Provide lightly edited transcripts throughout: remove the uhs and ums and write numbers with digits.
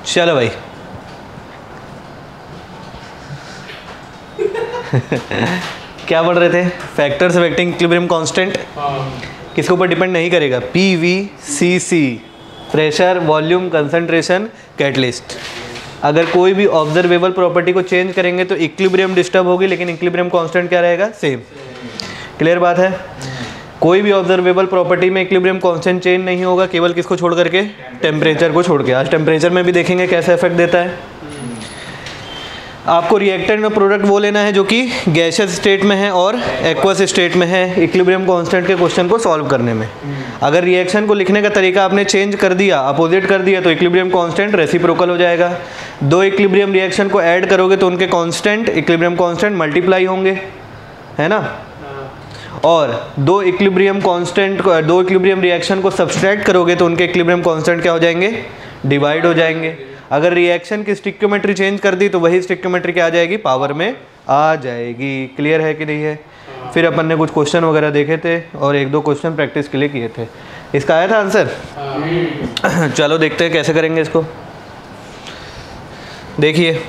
चलो भाई क्या पढ़ रहे थे? फैक्टर्स अफेक्टिंग इक्विलिब्रियम कांस्टेंट किसके ऊपर डिपेंड नहीं करेगा? PV/CC, pressure, volume, concentration, catalyst. अगर कोई भी ऑब्जर्वेबल प्रॉपर्टी को चेंज करेंगे तो इक्विलिब्रियम डिस्टर्ब होगी, लेकिन इक्विलिब्रियम कांस्टेंट क्या रहेगा? सेम। क्लियर बात है? कोई भी ऑब्जर्वेबल प्रॉपर्टी में इक्विलिब्रियम कांस्टेंट चेंज नहीं होगा, केवल किसको छोड़ करके? टेम्परेचर को छोड़ के। आज टेम्परेचर में भी देखेंगे कैसे इफेक्ट देता है। आपको रिएक्टेंट में प्रोडक्ट वो लेना है जो कि गैसियस स्टेट में है और एक्वस स्टेट में है इक्विलिब्रियम कांस्टेंट के क्वेश्चन को सॉल्व करने में। अगर रिएक्शन को लिखने का तरीका आपने चेंज कर दिया, अपोजिट कर दिया, तो इक्विलिब्रियम कांस्टेंट रेसिप्रोकल हो जाएगा। दो इक्विलिब्रियम रिएक्शन को ऐड करोगे तो उनके कांस्टेंट इक्विलिब्रियम कांस्टेंट मल्टीप्लाई होंगे, है ना। और दो इक्विलिब्रियम रिएक्शन को सब्सट्रैक्ट करोगे तो उनके इक्विलिब्रियम कांस्टेंट क्या हो जाएंगे? डिवाइड हो जाएंगे। अगर रिएक्शन की स्टिक्योमेट्री चेंज कर दी तो वही स्टिक्योमेट्री क्या आ जाएगी? पावर में आ जाएगी। क्लियर है कि नहीं है? फिर अपन ने कुछ क्वेश्चन वगैरह देखे थे और एक दो क्वेश्चन प्रैक्टिस के लिए किए थे। इसका आया था आंसर? चलो देखते हैं कैसे करेंगे इसको। देखिए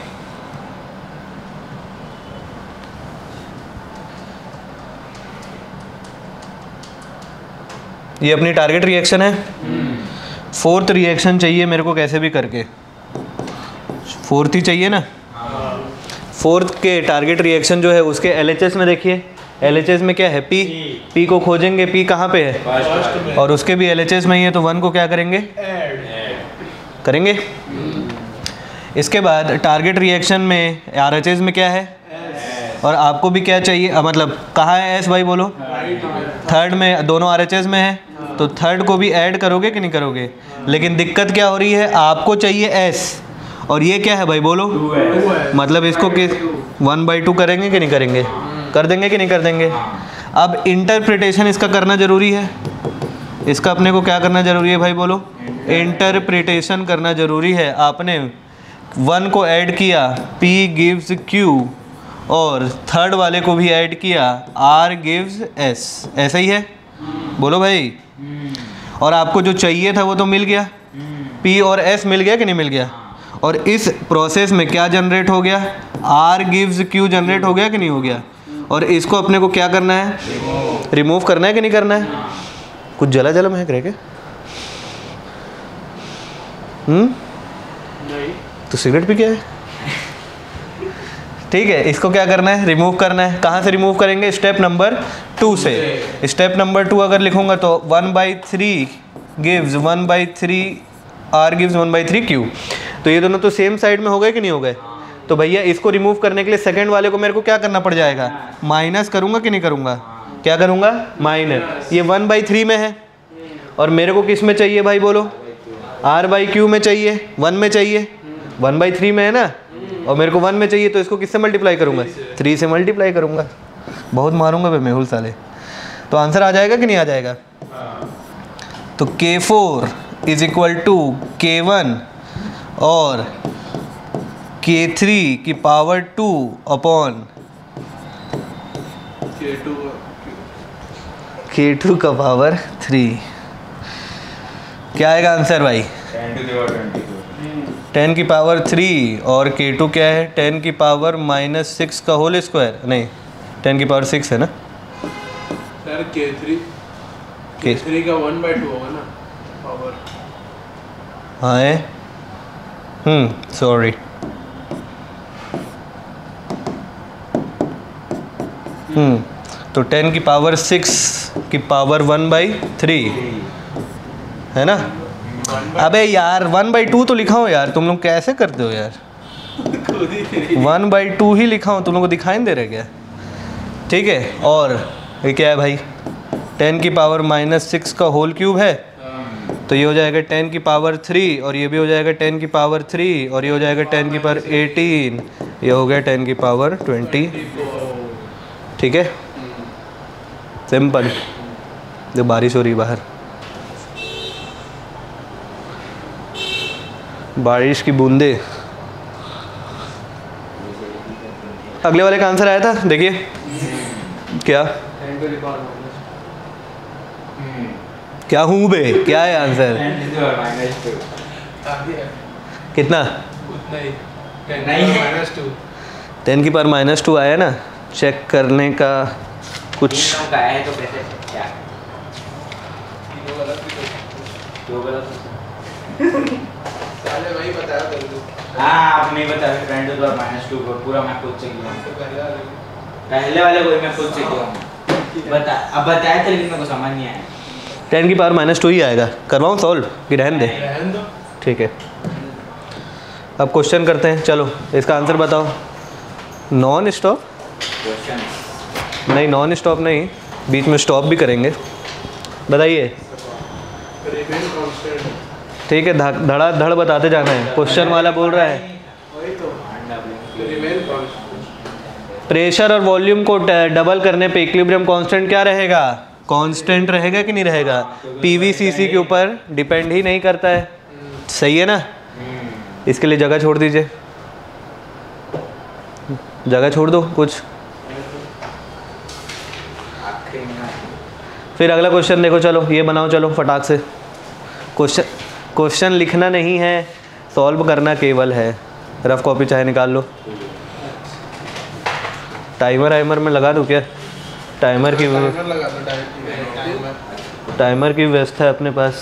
ये अपनी टारगेट रिएक्शन है। फोर्थ रिएक्शन चाहिए मेरे को कैसे भी करके, फोर्थ ही चाहिए ना। फोर्थ के टारगेट रिएक्शन जो है उसके LHS में देखिए, LHS में क्या है? P को खोजेंगे। P कहाँ पे है? और उसके भी LHS में ही है, तो 1 को क्या करेंगे? करेंगे। इसके बाद टारगेट रिएक्शन में RHS में क्या है? और आपको भी क्या चाहिए? मतलब कहाँ है S भाई बोलो? थर्ड में, दोनों RHS में है, तो थर्ड को भी ऐड करोगे कि नहीं करोगे? लेकिन दिक्कत क्या हो रही है? आपको चाहिए S और ये क्या है भाई बोलो? मतलब इसको किस 1/2 करेंगे कि नहीं करेंगे? कर देंगे कि नहीं कर देंगे? अब इंटरप्रिटेशन इसका करना जरूरी है। इसका अपने को क्या करना जरूरी है भाई बोलो? इंटरप्रिटेशन करना जरूरी है। आपने 1 को ऐड किया, P gives Q, और थर्ड वाले को भी ऐड किया, R gives S। ऐसा ही है बोलो भाई। और आपको जो चाहिए था वो तो मिल गया, P और S मिल गया कि नहीं मिल गया? और इस प्रोसेस में क्या जनरेट हो गया? R gives Q जनरेट हो गया कि नहीं हो गया? और इसको अपने को क्या करना है? रिमूव करना है कि नहीं करना है? कुछ जला जला महक रहे क्या? नहीं तो सिगरेट पी क्या है? ठीक है, इसको क्या करना है? रिमूव करना है। कहाँ से रिमूव करेंगे? स्टेप नंबर 2 से। स्टेप नंबर 2 अगर लिखूंगा तो 1/3 gives 1/3 R gives 1/3 Q। तो ये दोनों तो सेम साइड में हो गए कि नहीं हो गए? तो भैया इसको रिमूव करने के लिए सेकंड वाले को मेरे को क्या करना पड़ जाएगा? माइनस करूंगा कि नहीं करूंगा? क्या करूंगा? माइनस। ये 1/3 में है और मेरे को किस में चाहिए भाई बोलो? R/Q में चाहिए, 1 में चाहिए। 1/3 में है ना, और मेरे को 1 में चाहिए, तो इसको किससे मल्टीप्लाई करूंगा? 3 से मल्टीप्लाई करूंगा। बहुत मारूंगा भाई मेहुल साले। तो आंसर आ जाएगा कि नहीं आ जाएगा? तो K4 is equal to K1 और K3 की पावर 2 अपॉन K2 का पावर 3। क्या आएगा आंसर भाई? 10 की पावर 3 और K2 क्या है? 10 की पावर -6 का होल स्क्वायर। नहीं, 10 की पावर 6 है ना सर। K3 का 1/2 होगा ना पावर। हाँ है। सॉरी। तो 10 की पावर 6 की पावर 1/3 है ना। अबे यार 1/2 तो लिखा हो यार, तुम लोग कैसे करते हो यार? 1/2 ही लिखा हूँ, तुम लोग को दिखाई नहीं दे रहा क्या? ठीक है, और ये क्या है भाई? 10 की पावर -6 का होल क्यूब है, तो ये हो जाएगा 10 की पावर 3 और ये भी हो जाएगा 10 की पावर 3 और ये हो जाएगा 10 की पावर 18, ये हो गया 10 की पावर 20। ठीक है, सिंपल। जो बारिश हो रही बाहर, बारिश की बूंदे। अगले वाले का आंसर आया था, देखिए क्या क्या हूँ बे, क्या है आंसर? कितना? उतना ही 10 नहीं। -2 10 की पावर -2 आया ना, चेक करने का कुछ। तीनों का है तो कैसे क्या तीनों गलत भी कर दो गलत साले वही बताया तेरे को हाँ आप नहीं बता रहे फ्रेंड तो -2 को पूरा मैं खुद चेक किया तो पहले वाले को मैं खुद चेक किया बता अब बताया था लेकिन मेरे को समझ नहीं आया 10 की पावर -2 ही आएगा। करवाऊँ सॉल्व कि रहने दे? रहन दो। ठीक है, अब क्वेश्चन करते हैं। चलो इसका आंसर बताओ। नॉन स्टॉप क्वेश्चन नहीं, नॉन स्टॉप नहीं, बीच में स्टॉप भी करेंगे। बताइए। रिमेन कांस्टेंट ठीक है, धड़ा धड़ बताते जाना है। क्वेश्चन वाला बोल रहा है वही तो रिमेन कांस्टेंट प्रेशर और वॉल्यूम को डबल करने पे इक्विलिब्रियम कांस्टेंट क्या रहेगा? कांस्टेंट रहेगा कि नहीं रहेगा? पीवीसीसी के ऊपर डिपेंड ही नहीं करता है। सही है ना? इसके लिए जगह छोड़ दीजिए, जगह छोड़ दो कुछ। आखिरी में फिर अगला क्वेश्चन देखो। चलो ये बनाओ, चलो फटाक से। क्वेश्चन लिखना नहीं है, सॉल्व करना केवल है। रफ कॉपी चाहे निकाल लो। टाइमर में लगा दूँ क्या? टाइमर की टाइमर लगा दो टाइमर टाइमर की व्यवस्था है अपने पास।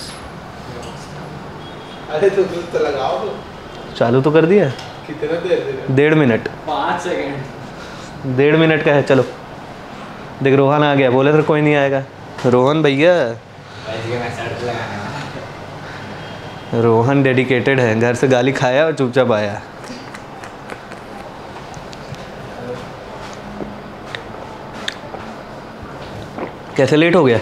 अरे तो लगाओ तो चालू तो कर दिया। कितना देर देगा 1.5 मिनट 5 सेकंड 1.5 मिनट का है। चलो देख, रोहन आ गया। बोले तो कोई नहीं आएगा। रोहन भैया, मैं शर्ट लगाने वाला रोहन डेडिकेटेड है। घर से गाली खाया और चुपचाप आया। कैसे लेट हो गया?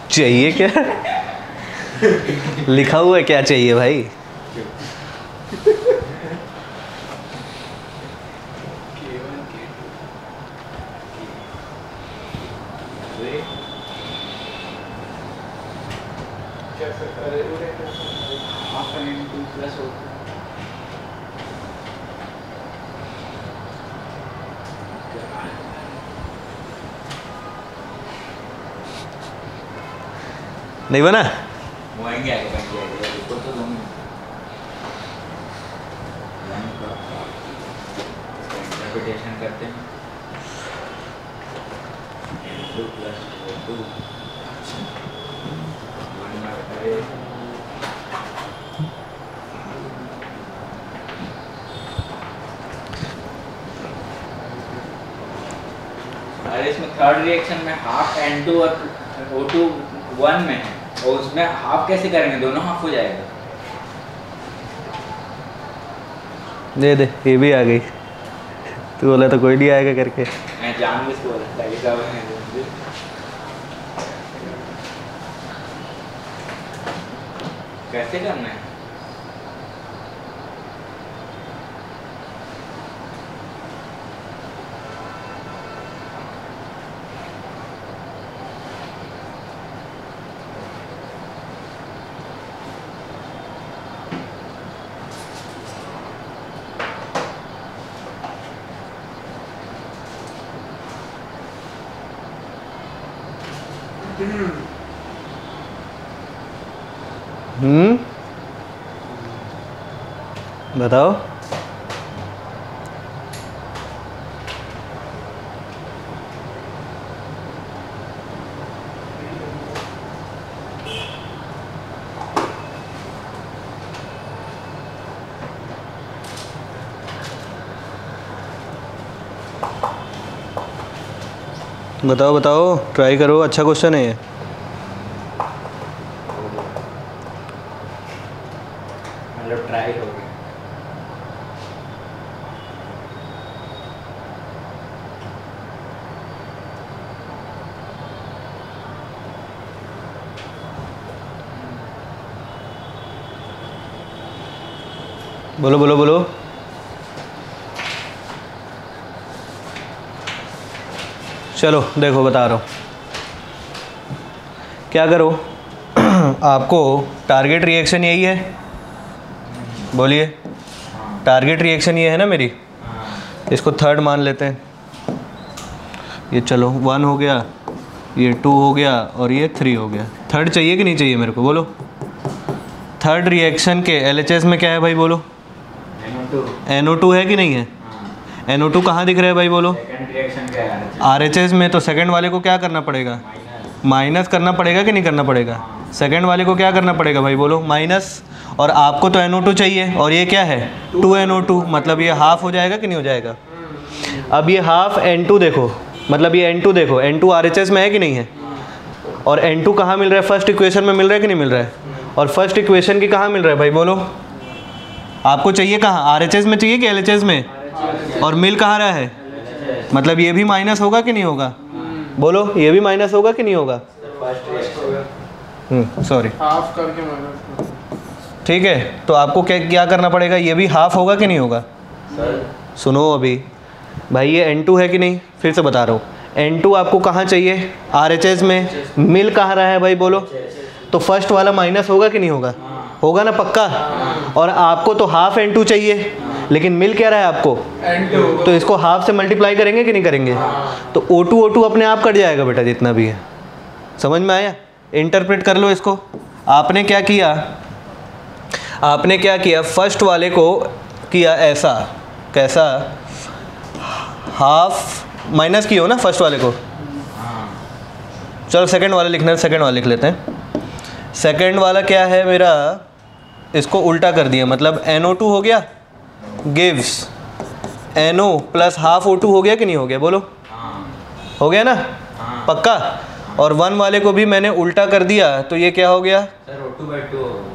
चाहिए क्या? लिखा हुआ है क्या चाहिए भाई? नहीं बना? वो आएंगे आगे बन इसको तो दूंगी इंटरप्रिटेशन करते हैं 2 + 2 अरे इसमें थर्ड रिएक्शन में हाफ N2 और O2 1 में है और उसमें हाफ कैसे करेंगे? दोनों हाफ हो जाएगा। दे दे, ये भी आ गई। तू बोला तो कोई नहीं आएगा करके। मैं जानबूझ के बोला था कि सब कैसे करना है? बताओ। बताओ बताओ, ट्राई करो। अच्छा क्वेश्चन है ये। मतलब ट्राई हो गया। बोलो बोलो बोलो। चलो देखो, बता रहा हूँ क्या करो। आपको टारगेट रिएक्शन यही है, बोलिए। हाँ टारगेट रिएक्शन ये है ना मेरी, इसको थर्ड मान लेते हैं। ये चलो 1 हो गया, ये 2 हो गया और ये 3 हो गया। थर्ड चाहिए कि नहीं चाहिए मेरे को, बोलो। थर्ड रिएक्शन के LHS में क्या है भाई, बोलो। NO2 है कि नहीं है? NO2 कहाँ दिख रहा है भाई, बोलो। RHS में। तो सेकंड वाले को क्या करना पड़ेगा, माइनस करना पड़ेगा कि नहीं करना पड़ेगा? सेकंड वाले को क्या करना पड़ेगा भाई, बोलो, माइनस। और आपको तो NO2 चाहिए और ये क्या है 2NO2, मतलब ये हाफ हो जाएगा कि नहीं हो जाएगा? अब ये हाफ N2 देखो, मतलब ये N2 देखो, N2 RHS में है कि नहीं है? और N2 कहाँ मिल रहा है, फर्स्ट इक्वेशन में मिल रहा है कि नहीं मिल रहा है? और फर्स्ट इक्वेशन की कहाँ मिल रहा है भाई, बोलो। आपको चाहिए कहाँ, RHS में चाहिए कि LHS में? और मिल कहाँ रहा है, मतलब ये भी माइनस होगा कि नहीं होगा, बोलो। ये भी माइनस होगा कि नहीं होगा? सॉरी, हाफ करके माइनस। ठीक है, तो आपको क्या करना पड़ेगा, ये भी हाफ होगा कि नहीं होगा? सुनो अभी भाई, ये N2 है कि नहीं, फिर से बता रहा हूँ। N2 आपको कहाँ चाहिए, RHS में। मिल कहाँ रहा है भाई, बोलो। तो फर्स्ट वाला माइनस होगा कि नहीं होगा? होगा ना, पक्का। और आपको तो हाफ N2 चाहिए, लेकिन मिल क्या रहा है आपको, N2। तो इसको हाफ से मल्टीप्लाई करेंगे कि नहीं करेंगे? तो O2 अपने आप कट जाएगा बेटा, जितना भी है। समझ में आया? इंटरप्रेट कर लो इसको। आपने क्या किया, आपने क्या किया, फर्स्ट वाले को किया ऐसा, कैसा, हाफ माइनस की हो ना फर्स्ट वाले को। चलो सेकंड वाला लिखना है, सेकंड वाला लिख लेते हैं। सेकंड वाला क्या है मेरा, इसको उल्टा कर दिया, मतलब NO2 हो गया, gives NO plus half O2 हो गया कि नहीं हो गया, बोलो। हो गया ना, पक्का। और 1 वाले को भी मैंने उल्टा कर दिया, तो ये क्या हो गया, सर O2/2।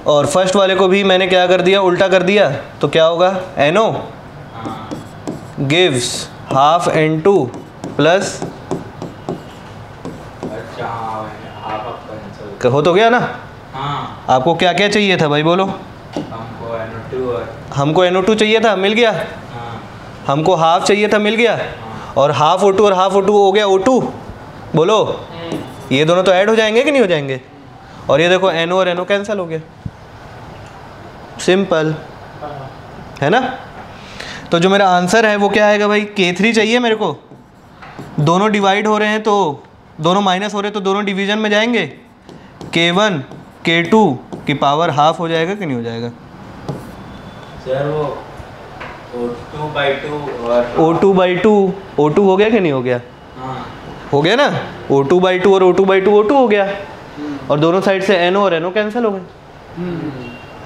और फर्स्ट वाले को भी मैंने क्या कर दिया, उल्टा कर दिया, तो क्या होगा, NO gives half N2 plus, हो तो गया ना। हाँ। आपको क्या क्या चाहिए था भाई, बोलो। हमको NO2 चाहिए था, मिल गया। हमको हाफ चाहिए था, मिल गया। और हाफ O2 और हाफ O2 हो गया O2, बोलो। ये दोनों तो ऐड हो जाएंगे कि नहीं हो जाएंगे? और ये देखो NO और NO कैंसिल हो गया, सिंपल है ना। तो जो मेरा आंसर है वो क्या आएगा भाई, K3 चाहिए मेरे को। दोनों डिवाइड हो रहे हैं तो दोनों माइनस हो रहे हैं तो दोनों डिवीजन में जाएंगे। K1 K2 की पावर हाफ हो जाएगा कि नहीं हो जाएगा? सर वो O2/2 हो गया कि नहीं हो गया? हाँ। हो गया ना, O2/2 और O2/2 हो गया। और दोनों साइड से NO और NO कैंसिल हो गए।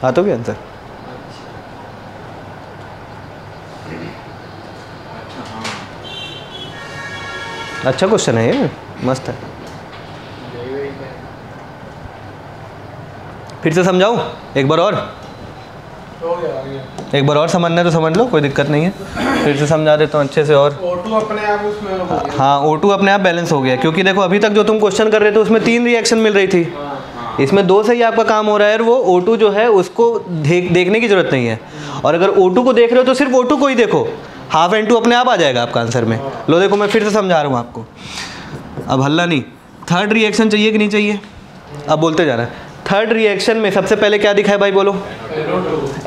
हाँ, तो क्या आंसर? अच्छा क्वेश्चन है ये, मस्त है। फिर से समझाऊं एक बार और? एक बार और समझना है तो समझ लो, कोई दिक्कत नहीं है। फिर से समझा देता हूँ अच्छे से। और O2 अपने आप उसमें हो गया। हाँ, O2 अपने आप बैलेंस हो गया, क्योंकि देखो अभी तक जो तुम क्वेश्चन कर रहे थे उसमें 3 रिएक्शन मिल रही थी, इसमें 2 से ही आपका काम हो रहा है। और वो O2 जो है उसको देखने की जरूरत नहीं है। और अगर O2 को देख रहे हो तो सिर्फ O2 को ही देखो, हाफ N2 अपने आप आ जाएगा आपका आंसर में। लो देखो, मैं फिर से समझा रहा हूँ आपको, अब हल्ला नहीं। थर्ड रिएक्शन चाहिए कि नहीं चाहिए, अब बोलते जाना है। थर्ड रिएक्शन में सबसे पहले क्या दिखा है भाई, बोलो।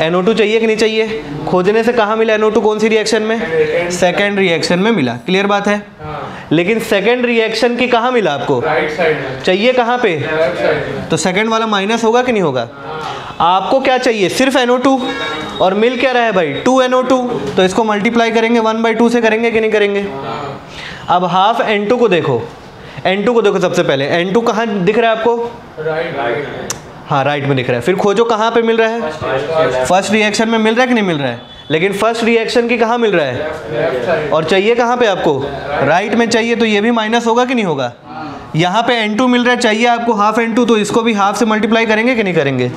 NO2 चाहिए कि नहीं चाहिए? खोजने से कहाँ मिला NO2, कौन सी रिएक्शन में? सेकेंड रिएक्शन में मिला, क्लियर बात है। लेकिन सेकेंड रिएक्शन की कहाँ मिला आपको, राइट साइड में चाहिए कहाँ पे, लेफ्ट साइड में। तो सेकेंड वाला माइनस होगा कि नहीं होगा? आपको क्या चाहिए, सिर्फ NO2, और मिल क्या रहा है भाई 2NO2, तो इसको मल्टीप्लाई करेंगे 1/2 से, करेंगे कि नहीं करेंगे? अब हाफ N2 को देखो, N2 को देखो सबसे पहले। N2 कहाँ दिख रहा है आपको? राइट। हाँ, राइट में दिख रहा है। फिर खोजो कहाँ पे मिल रहा है, फर्स्ट रिएक्शन में मिल रहा है कि नहीं मिल रहा है? लेकिन फर्स्ट रिएक्शन की कहाँ मिल रहा है, लेफ्ट साइड। और चाहिए कहाँ पे आपको, राइट में चाहिए, तो ये भी माइनस होगा कि नहीं होगा? यहाँ पे N2 मिल रहा है, चाहिए आपको हाफ N2, तो इसको भी हाफ से मल्टीप्लाई करेंगे कि नहीं करेंगे?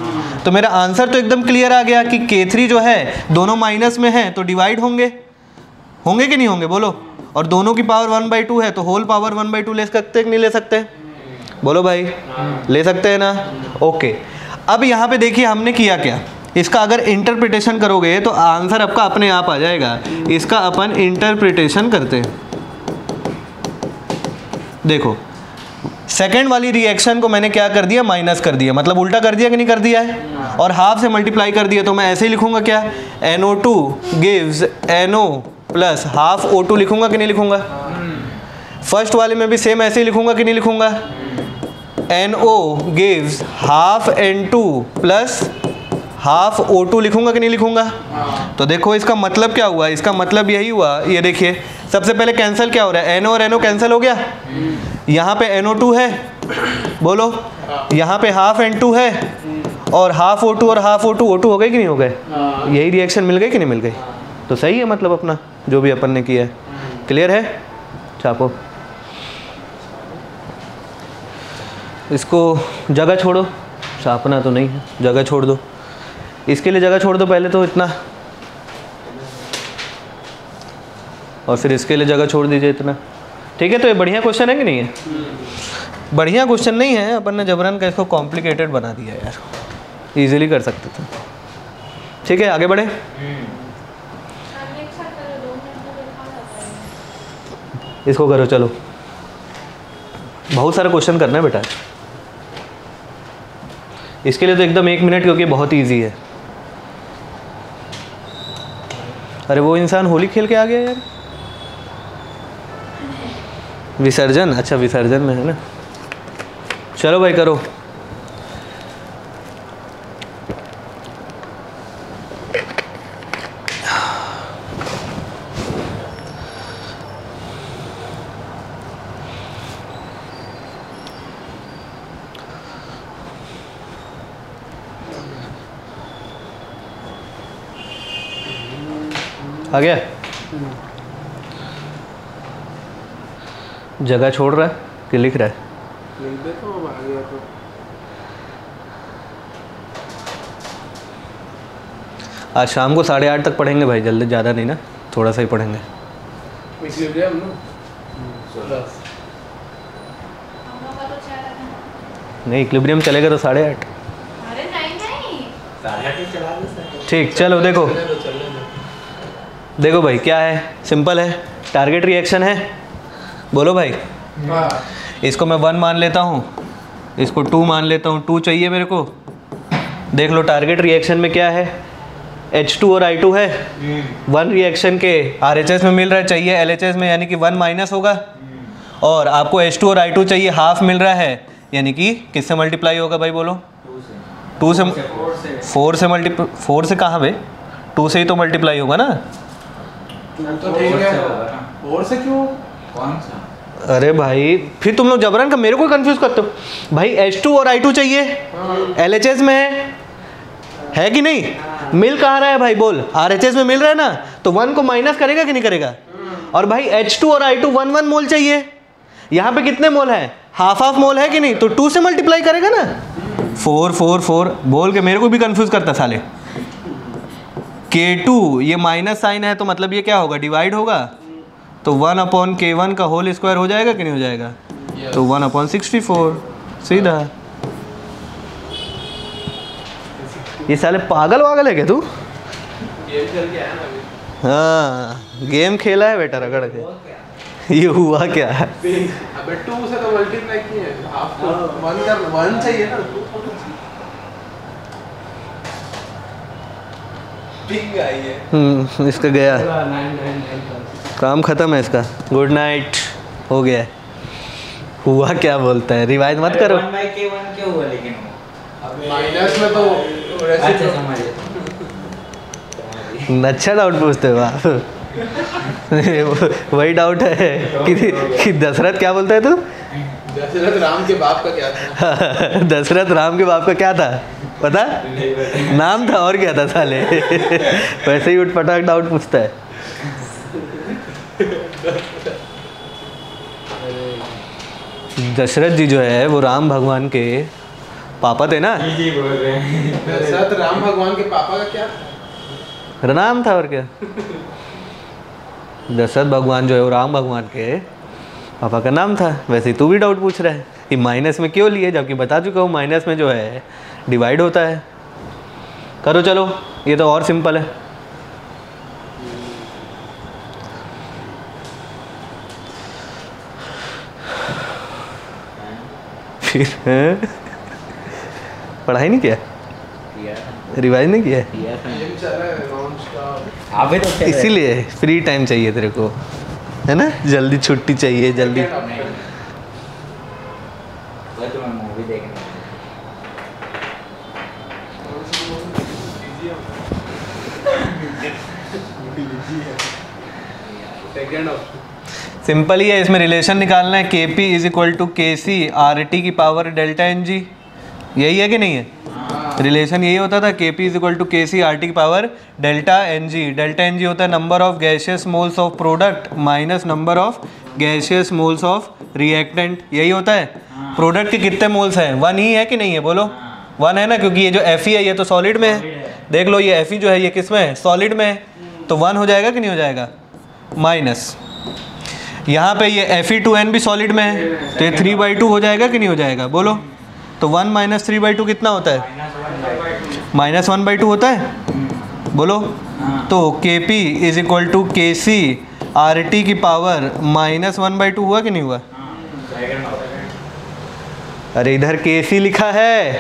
तो मेरा आंसर तो एकदम क्लियर आ गया कि K3 जो है दोनों माइनस में है तो डिवाइड होंगे, होंगे कि नहीं होंगे, बोलो। और दोनों की पावर 1/2 है तो होल पावर 1/2 ले सकते कि नहीं ले सकते, बोलो भाई। ले सकते हैं ना, ओके। अब यहाँ पे देखिए हमने किया क्या, इसका अगर इंटरप्रिटेशन करोगे तो आंसर आपका अपने आप आ जाएगा। इसका अपन इंटरप्रिटेशन करते हैं। देखो सेकेंड वाली रिएक्शन को मैंने क्या कर दिया, माइनस कर दिया, मतलब उल्टा कर दिया कि नहीं कर दिया है, और हाफ से मल्टीप्लाई कर दिया। तो मैं ऐसे ही लिखूंगा क्या, NO2 gives NO plus half O2 लिखूंगा कि नहीं लिखूंगा। फर्स्ट वाले में भी सेम ऐसे ही लिखूंगा कि नहीं लिखूंगा, NO gives half N2 plus half O2 लिखूंगा कि नहीं लिखूंगा। तो देखो इसका मतलब क्या हुआ, इसका मतलब यही हुआ, ये देखिए सबसे पहले कैंसिल क्या हो रहा है, NO और NO कैंसिल हो गया, यहाँ पे NO2 है, बोलो, यहाँ पे हाफ N2 है, और हाफ O2 और हाफ O2 हो गए कि नहीं हो गए, यही रिएक्शन मिल गई कि नहीं मिल गई। तो सही है मतलब अपना जो भी अपन ने किया है, क्लियर है। छापो इसको, जगह छोड़ो, छापना तो नहीं है, जगह छोड़ दो, इसके लिए जगह छोड़ दो पहले तो इतना, और फिर इसके लिए जगह छोड़ दीजिए इतना, ठीक है। तो ये बढ़िया क्वेश्चन है कि नहीं है, बढ़िया क्वेश्चन नहीं है, अपन ने जबरन का इसको कॉम्प्लिकेटेड बना दिया यार, इजीली कर सकते थे। ठीक है आगे बढ़े। इसको करो, चलो बहुत सारा क्वेश्चन करना है बेटा, इसके लिए तो एकदम 1 मिनट, क्योंकि बहुत ईजी है। अरे वो इंसान होली खेल के आ गया यार, विसर्जन, अच्छा विसर्जन में है ना। चलो भाई करो। आ गया, जगह छोड़ रहा है कि लिख रहा है, लिख दे तो अब आ गया तो। आज शाम को 8:30 तक पढ़ेंगे भाई, जल्दी, ज़्यादा नहीं ना, थोड़ा सा ही पढ़ेंगे। इक्विलिब्रियम ना 10 नहीं इक्विलिब्रियम चलेगा तो 8:30। अरे नहीं ठीक, चलो देखो, चलने दो चलने दो। देखो भाई क्या है, सिंपल है, टारगेट रिएक्शन है, बोलो भाई। हाँ इसको मैं 1 मान लेता हूँ, इसको 2 मान लेता हूँ, 2 चाहिए मेरे को। देख लो टारगेट रिएक्शन में क्या है, H2 और I2 है, 1 रिएक्शन के RHS में मिल रहा है, चाहिए LHS में, यानी कि 1 माइनस होगा, और आपको H2 और I2 चाहिए हाफ मिल रहा है, यानी कि किससे मल्टीप्लाई होगा भाई बोलो, 2 से, 4 से मल्टीप्लाई, 4 से कहाँ भाई, 2 से ही तो मल्टीप्लाई होगा ना। तो ठीक है, और से क्यों, कौन सा, अरे भाई फिर तुम लोग जबरन का मेरे को कंफ्यूज करते हो भाई। H2 और I2 चाहिए, LHS में है कि नहीं, मिल कहाँ रहा है भाई बोल, RHS में मिल रहा है ना, तो 1 को माइनस करेगा कि नहीं करेगा। और भाई H2 और I2 1 मोल चाहिए, यहाँ पे कितने मोल है, हाफ हाफ मोल है कि नहीं, तो 2 से मल्टीप्लाई करेगा ना, 4 4 4 बोल के मेरे को भी कंफ्यूज करता साले। K2 ये माइनस साइन है, तो मतलब ये क्या होगा, डिवाइड होगा, तो 1/K1 का होल स्क्वायर हो जाएगा कि नहीं हो जाएगा, तो 1/64 सीधा। ये साले पागल वागल है क्या तू। गेम खेल के आया ना अभी। हाँ गेम खेला है बेटा रगड़ के, ये हुआ क्या है। अबे 2 से तो मल्टीप्लाई किए हैं, हाफ को 1 कर, 1 चाहिए ना, 2 थोड़ी चाहिए। पिंग आई है, इसका गया, 999 काम खत्म है इसका, गुड नाइट, हो गया है। हुआ क्या बोलता है, रिवाइज मत करो। 1/K1 क्यों हुआ लेकिन वो, माइनस में तो अच्छा वैसे समझ अच्छा डाउट पूछते हो आप। वही डाउट है कि दशरथ क्या बोलता है तू। दशरथ राम के बाप का क्या था। दशरथ राम के बाप का क्या था पता, नाम था और क्या था साले। वैसे ही उठपटाक डाउट पूछता है। दशरथ जी जो है वो राम भगवान के पापा थे ना। जी बोल रहे हैं। दशरथ राम भगवान के पापा का क्या था? नाम था और क्या। दशरथ भगवान जो है वो राम भगवान के पापा का नाम था। वैसे ही तू भी डाउट पूछ रहा है कि माइनस में क्यों लिए, जबकि बता चुका हूँ माइनस में जो है डिवाइड होता है। करो चलो, ये तो और सिंपल है। फिर पढ़ाई नहीं किया, रिवाइज नहीं किया, जिम चल रहा है नॉन स्टॉप। अभी तो इसीलिए फ्री टाइम चाहिए तेरे को, है ना, जल्दी छुट्टी चाहिए जल्दी। तुम्हें मूवी देखने सेकंड ऑप्शन सिंपल ही है, इसमें रिलेशन निकालना है। के P is equal to K C R T की पावर डेल्टा एन जी, यही है कि नहीं है? रिलेशन यही होता था, के P is equal to K C R T की power delta n g. Delta n g होता है number of gaseous moles of product minus number of gaseous moles of reactant, यही होता है। प्रोडक्ट के कितने मोल्स हैं? 1 ही है कि नहीं है? बोलो 1 है ना, क्योंकि ये जो एफ है ये तो सॉलिड में है। देख लो ये एफ जो है ये किस में है? सॉलिड में है, तो 1 हो जाएगा कि नहीं हो जाएगा? माइनस यहाँ पे ये Fe2n भी सॉलिड में है, तो ये 3/2 हो जाएगा कि नहीं हो जाएगा? बोलो तो 1 माइनस 3/2 कितना होता है? -1/2 होता है। बोलो तो Kp is equal to K C R T की पावर -1/2 हुआ कि नहीं हुआ? अरे इधर के सी लिखा है।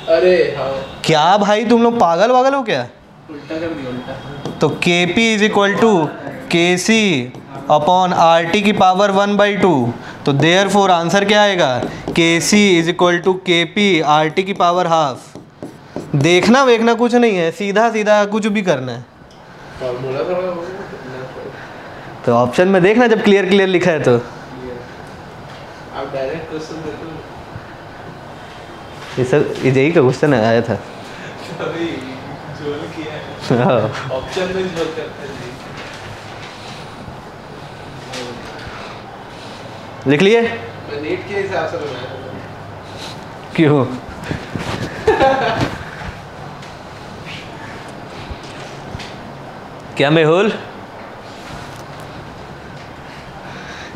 अरे हाँ क्या भाई तुम लोग पागल वागल हो क्या? उल्टा कर दिया, उल्टा। तो Kp is equal to K C upon are T की पावर 1/2, तो देयर फोर आंसर क्या आएगा? के सी इज इक्वल टू के पी आर टी की पावर हाफ। देखना वेखना कुछ नहीं है, सीधा सीधा कुछ भी करना है। फॉर्मूला थोड़ा तो ऑप्शन में देखना जब क्लियर क्लियर लिखा है तो। आप डायरेक्ट क्वेश्चन देते हो। ये सब यही का क्वेश्चन आया था। अभी जोल किया है, हाँ। ऑप्शन में जोल करते हैं जी। लिख लिए? मैं नीट के हिसाब से बनाया था। क्यों? क्या मेहुल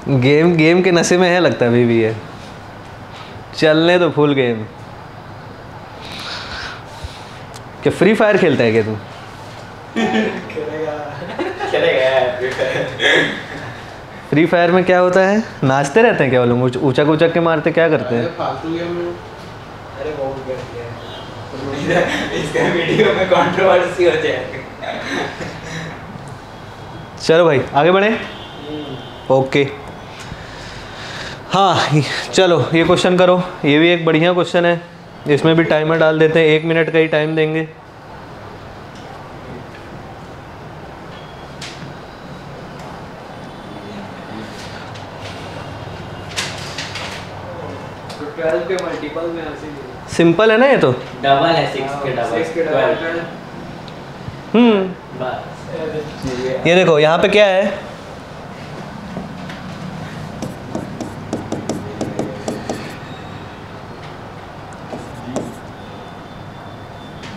गेम के नशे में है लगता है अभी भी है। चलने तो फुल गेम। क्या फ्री फायर खेलता है क्या तू? फ्री फायर में क्या होता है? नाचते रहते हैं क्या वो लोग? ऊंचक ऊंचक के मारते क्या करते हैं? फालतू गेम में। अरे बहुत बढ़िया है। इसका वीडियो में कंट्रोवर्सी हो जाएगी। चलो भाई आगे बढ़े। ओके हाँ चलो ये क्वेश्चन करो। ये भी एक बढ़िया क्वेश्चन है, इसमें भी टाइमर डाल देते हैं, 1 मिनट का ही टाइम देंगे। तो 12 के मल्टीपल में ऐसे ही सिंपल है ना ये तो। डबल है 6 के डबल। 6 के डबल। बस ये देखो यहाँ पे क्या है?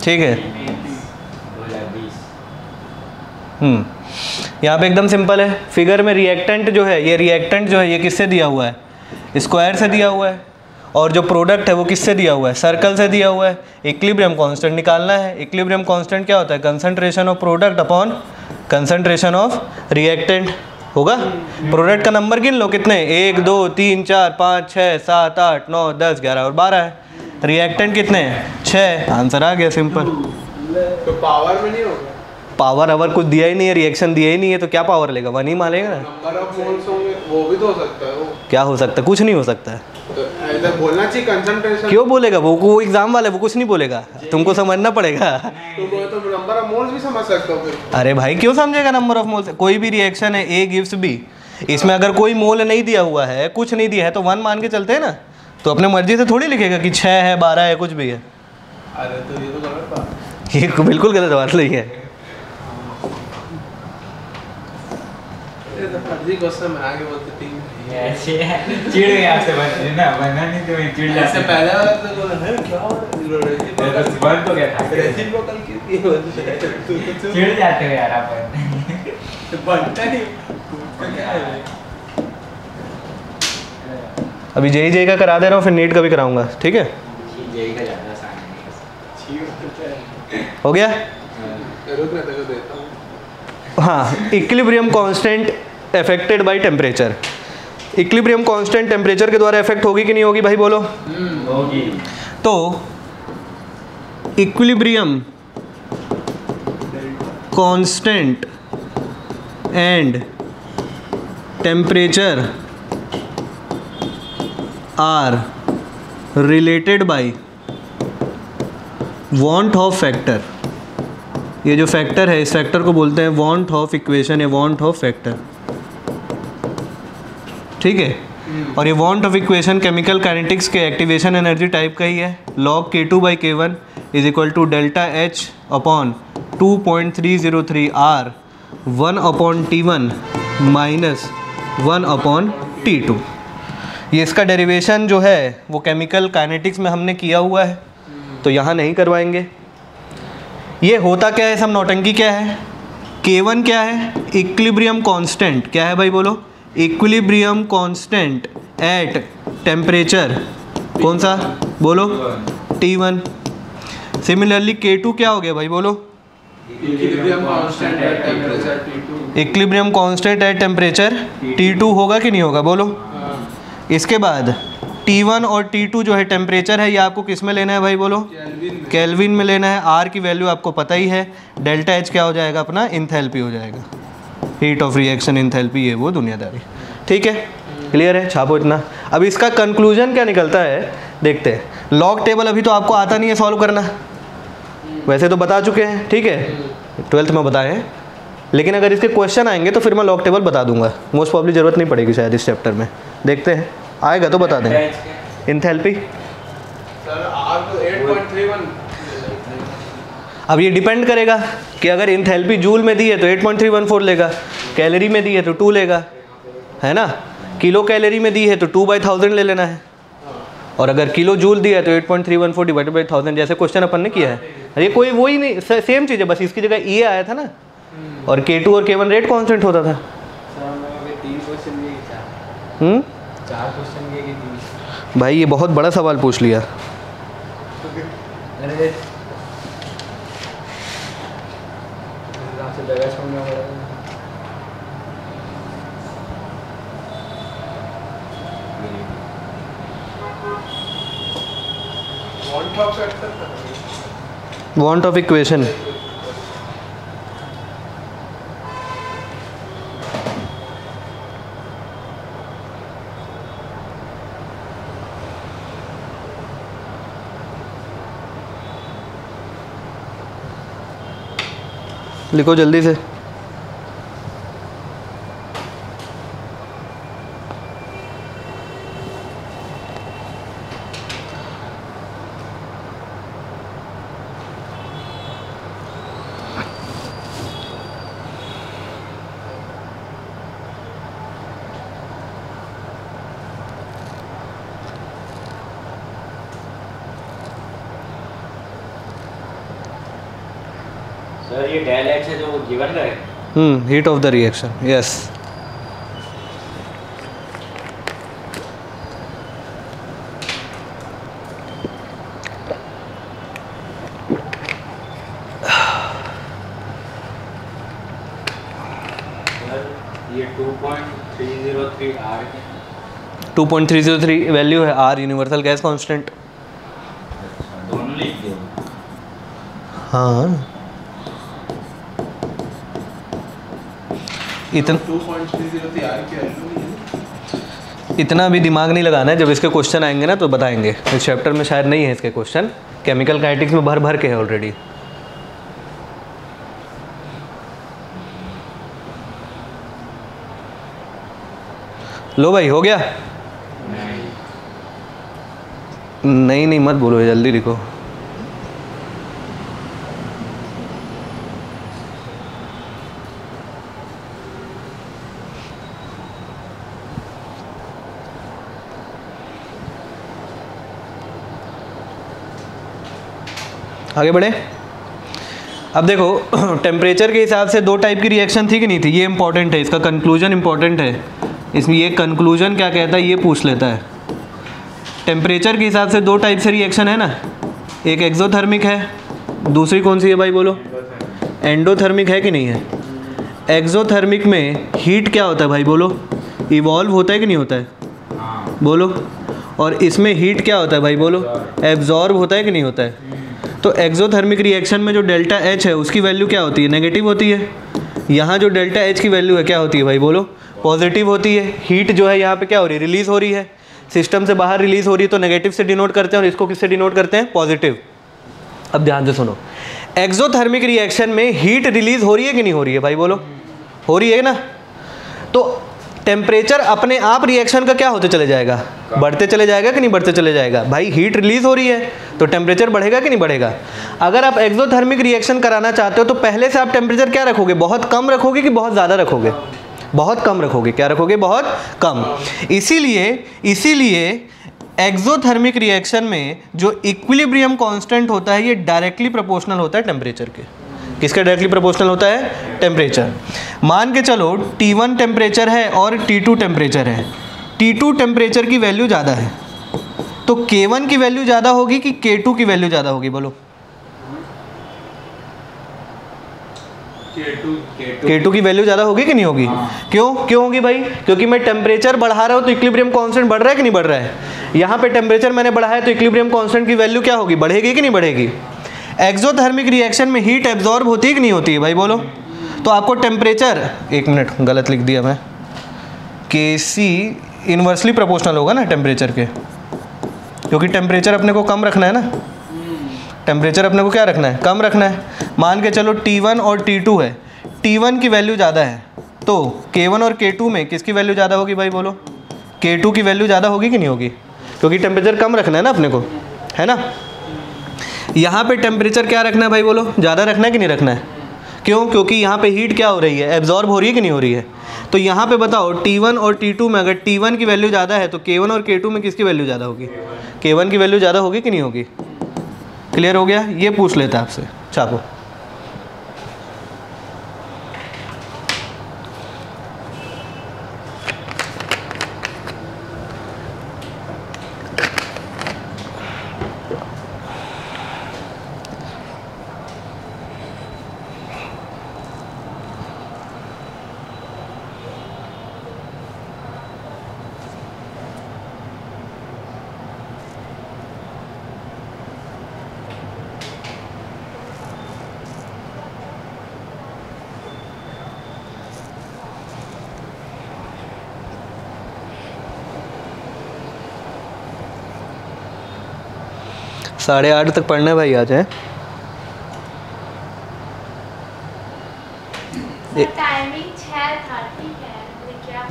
ठीक है। 2020। यहाँ पे एकदम सिंपल है। फिगर में रिएक्टेंट जो है ये किससे दिया हुआ है? स्क्वायर से दिया हुआ है। और जो प्रोडक्ट है वो किससे दिया हुआ है? सर्कल से दिया हुआ है। इक्विलिब्रियम कांस्टेंट निकालना है। इक्विलिब्रियम कांस्टेंट क्या होता है? Concentration of product upon concentration of reactant होगा। प्रोडक्ट का नंबर गिन लो, कितने? 1 2 3 4 5 6 7 8 9 10 11 और 12 है। रिएक्टेंट कितने हैं? 6। आंसर आ गया सिंपल। तो पावर में नहीं होगा। पावर अवर कुछ दिया ही नहीं है, रिएक्शन दिया ही नहीं है, तो क्या पावर लेगा? 1 ही मानेगा ना। नंबर ऑफ मोल्स होंगे, वो भी तो हो सकता है। वो क्या हो सकता है? कुछ नहीं हो सकता है। तो ऐसा बोलना चाहिए कंसंट्रेशन। क्यों बोलेगा वो एग्जाम वाला है, वो कुछ नहीं बोलेगा, तुमको समझना पड़ेगा। तो वो तो नंबर ऑफ मोल्स भी समझ सकते हो फिर। अरे भाई क्यों समझेगा नंबर ऑफ मोल्स? कोई भी रिएक्शन है ए गिव्स बी, इसमें अगर कोई मोल नहीं दिया हुआ है, कुछ नहीं दिया है, तो 1 मान के चलते हैं ना। तो अपने मर्जी से थोड़ी लिखेगा कि 6 है 12 है कुछ भी है। अरे तो ये तो गलत बात। ये बिल्कुल गलत बात नहीं है। ये तो फर्जी क्वेश्चन बना के बोलते ठीक है। ऐसे चिढ़ गया आपसे बनने ना, बनना नहीं तो मैं चिढ़ इससे जाता। पहले वाला तो बोला है क्या हो रहा है? तो बंद हो गया था। रेसिप्रोकल की होती चिढ़ जाते हो यार आप। बनता नहीं। क्या है? अभी जेई का करा दे रहा हूँ, फिर नीट का भी कराऊंगा, ठीक है? जेई का ज़्यादा आसान है। हो गया? रुक ना तेरे को देता हूँ। हाँ, equilibrium constant affected by temperature. Equilibrium constant temperature के द्वारा इफेक्ट होगी कि नहीं होगी भाई बोलो? होगी। तो equilibrium constant and temperature are related by van't Hoff factor. ये जो फैक्टर है, इस फैक्टर को बोलते हैं वांट ऑफ इक्वेशन या वांट ऑफ फैक्टर, ठीक है। और ये van't Hoff equation chemical kinetics के एक्टिवेशन एनर्जी टाइप का ही है। log K2/K1 is equal to delta H upon 2.303 R 1/T1 minus 1/T2। ये इसका डेरिवेशन जो है वो केमिकल काइनेटिक्स में हमने किया हुआ है, तो यहाँ नहीं करवाएंगे। ये होता क्या है, सब नौटंकी क्या है? K1 क्या है? Equilibrium constant. क्या है भाई बोलो? इक्विलिब्रियम कांस्टेंट एट टेम्परेचर कौन सा बोलो? T1। सिमिलरली K2 क्या हो गया भाई बोलो? Equilibrium constant at temperature T2। Equilibrium constant at temperature T2 होगा कि नहीं होगा बोलो? इसके बाद T1 और T2 जो है टेम्परेचर है, ये आपको किस में लेना है भाई बोलो? केल्विन में लेना है। R की वैल्यू आपको पता ही है। डेल्टा H क्या हो जाएगा अपना? इंथैल्पी हो जाएगा, हीट ऑफ रिएक्शन इंथैल्पी, ये वो दुनियादारी। ठीक है, क्लियर है? छापो इतना। अब इसका कंक्लूजन क्या निकलता है देखते हैं। लॉग टेबल अभी तो आपको आता नहीं है सॉल्व करना, वैसे तो बता चुके हैं, ठीक है, 12th में बताए हैं, लेकिन अगर इसके क्वेश्चन आएंगे तो फिर मैं लॉग टेबल बता दूंगा। मोस्ट प्रॉब्ली ज़रूरत नहीं पड़ेगी शायद इस चैप्टर में, देखते हैं आएगा तो बता देंगे। इंथैल्पी सर R तो 8.31। अब ये डिपेंड करेगा कि अगर इंथैल्पी जूल में दी है तो 8.314 लेगा, कैलोरी में दी है तो 2 लेगा, है ना। किलो कैलोरी में दी है तो 2/1000 ले लेना है, और अगर किलो जूल दिया है तो 8.314 डिवाइडेड बाई 1000, जैसे क्वेश्चन अपन ने किया है। ये कोई वही नहीं, सेम चीज़ है, बस इसकी जगह ये आया था ना, और K2 और K1 रेट कांस्टेंट होता था। भाई ये बहुत बड़ा सवाल पूछ लिया। वांट ऑफ इक्वेशन, लिखो जल्दी से। सर ये डेल एक्स है जो गिवन का है। Heat of the reaction, yes. ये 2.303 R है। 2.303 वैल्यू है R यूनिवर्सल गैस कांस्टेंट। दोनों लिख दो। हाँ, इतना 2.303 R की वैल्यू नहीं है। इतना भी दिमाग नहीं लगाना है, जब इसके क्वेश्चन आएंगे ना तो बताएंगे। इस चैप्टर में शायद नहीं है इसके क्वेश्चन, केमिकल काइनेटिक्स में भर भर के है ऑलरेडी। लो भाई हो गया? नहीं नहीं मत बोलो, जल्दी लिखो। आगे बढ़े। अब देखो टेम्परेचर के हिसाब से दो टाइप की रिएक्शन थी कि नहीं थी, ये इंपॉर्टेंट है, इसका कंक्लूजन इंपॉर्टेंट है। इसमें ये कंक्लूजन क्या कहता है ये पूछ लेता है। टेम्परेचर के हिसाब से दो टाइप से रिएक्शन है ना, एक एक्सोथर्मिक है, दूसरी कौन सी है भाई बोलो? एंडोथर्मिक है कि नहीं है? एक्सोथर्मिक में हीट क्या होता है भाई बोलो? इवॉल्व होता है कि नहीं होता है? हाँ। बोलो। और इसमें हीट क्या होता है भाई? बोलो। एब्जॉर्ब होता है कि नहीं होता है? तो एक्सोथर्मिक रिएक्शन में जो डेल्टा एच है उसकी वैल्यू क्या होती है? नेगेटिव होती है। यहाँ जो डेल्टा एच की वैल्यू है क्या होती है भाई? बोलो। पॉजिटिव होती है। हीट जो है यहाँ पे क्या हो रही है? रिलीज़ हो रही है, सिस्टम से बाहर रिलीज़ हो रही है, तो नेगेटिव से डिनोट करते हैं और इसको किससे डिनोट करते हैं? पॉजिटिव। अब ध्यान से सुनो, एक्सोथर्मिक रिएक्शन में हीट रिलीज़ हो रही है कि नहीं हो रही है भाई? बोलो। हो रही है ना। तो टेम्परेचर अपने आप रिएक्शन का क्या होते चले जाएगा? बढ़ते चले जाएगा कि नहीं बढ़ते चले जाएगा? भाई हीट रिलीज हो रही है तो टेम्परेचर बढ़ेगा कि नहीं बढ़ेगा? अगर आप एक्सोथर्मिक रिएक्शन कराना चाहते हो तो पहले से आप टेम्परेचर क्या रखोगे? बहुत कम रखोगे कि बहुत ज़्यादा रखोगे? बहुत कम रखोगे। क्या रखोगे? बहुत कम। इसीलिए एक्सोथर्मिक रिएक्शन में जो इक्विलिब्रियम कांस्टेंट होता है ये डायरेक्टली प्रोपोर्शनल होता है टेम्परेचर के। किसके डायरेक्टली प्रोपोर्शनल होता है? टेम्परेचर। मान के चलो T1 टेम्परेचर है और T2 टेम्परेचर है। T2 टेम्परेचर की वैल्यू ज़्यादा है तो K1 की वैल्यू ज़्यादा होगी कि K2 की वैल्यू ज़्यादा होगी? बोलो। K2 की वैल्यू ज़्यादा होगी कि नहीं होगी? क्यों होगी भाई? क्योंकि मैं टेम्परेचर बढ़ा रहा हूँ तो इक्विलिब्रियम कांस्टेंट बढ़ रहा है कि नहीं बढ़ रहा है? यहाँ पे टेम्परेचर मैंने बढ़ाया तो इक्विलिब्रियम कांस्टेंट की वैल्यू क्या होगी? बढ़ेगी कि नहीं बढ़ेगी? एक्सोथर्मिक रिएक्शन में हीट एब्जॉर्ब होती है कि नहीं होती है भाई? बोलो। तो आपको टेम्परेचर, एक मिनट गलत लिख दिया मैं, Kc इन्वर्सली प्रोपोर्शनल होगा ना टेम्परेचर के, क्योंकि टेम्परेचर अपने को कम रखना है ना। टेम्परेचर अपने को क्या रखना है? कम रखना है। मान के चलो T1 और T2 है, T1 की वैल्यू ज़्यादा है तो K1 और K2 में किसकी वैल्यू ज़्यादा होगी भाई? बोलो। K2 की वैल्यू ज़्यादा होगी कि नहीं होगी? क्योंकि टेम्परेचर कम रखना है ना अपने को, है ना। यहाँ पे टेम्परेचर क्या रखना है भाई? बोलो। ज़्यादा रखना है कि नहीं रखना है? क्यों? क्योंकि यहाँ पे हीट क्या हो रही है? एब्जॉर्ब हो रही है कि नहीं हो रही है? तो यहाँ पे बताओ T1 और T2 में अगर T1 की वैल्यू ज़्यादा है तो K1 और K2 में किसकी वैल्यू ज़्यादा होगी? K1 की वैल्यू ज़्यादा होगी कि नहीं होगी? क्लियर हो गया? ये पूछ लेता आपसे। चापो। साढ़े 8 तक पढ़ना है भाई। आ जाए। टाइमिंग 6 था, ठीक है। क्या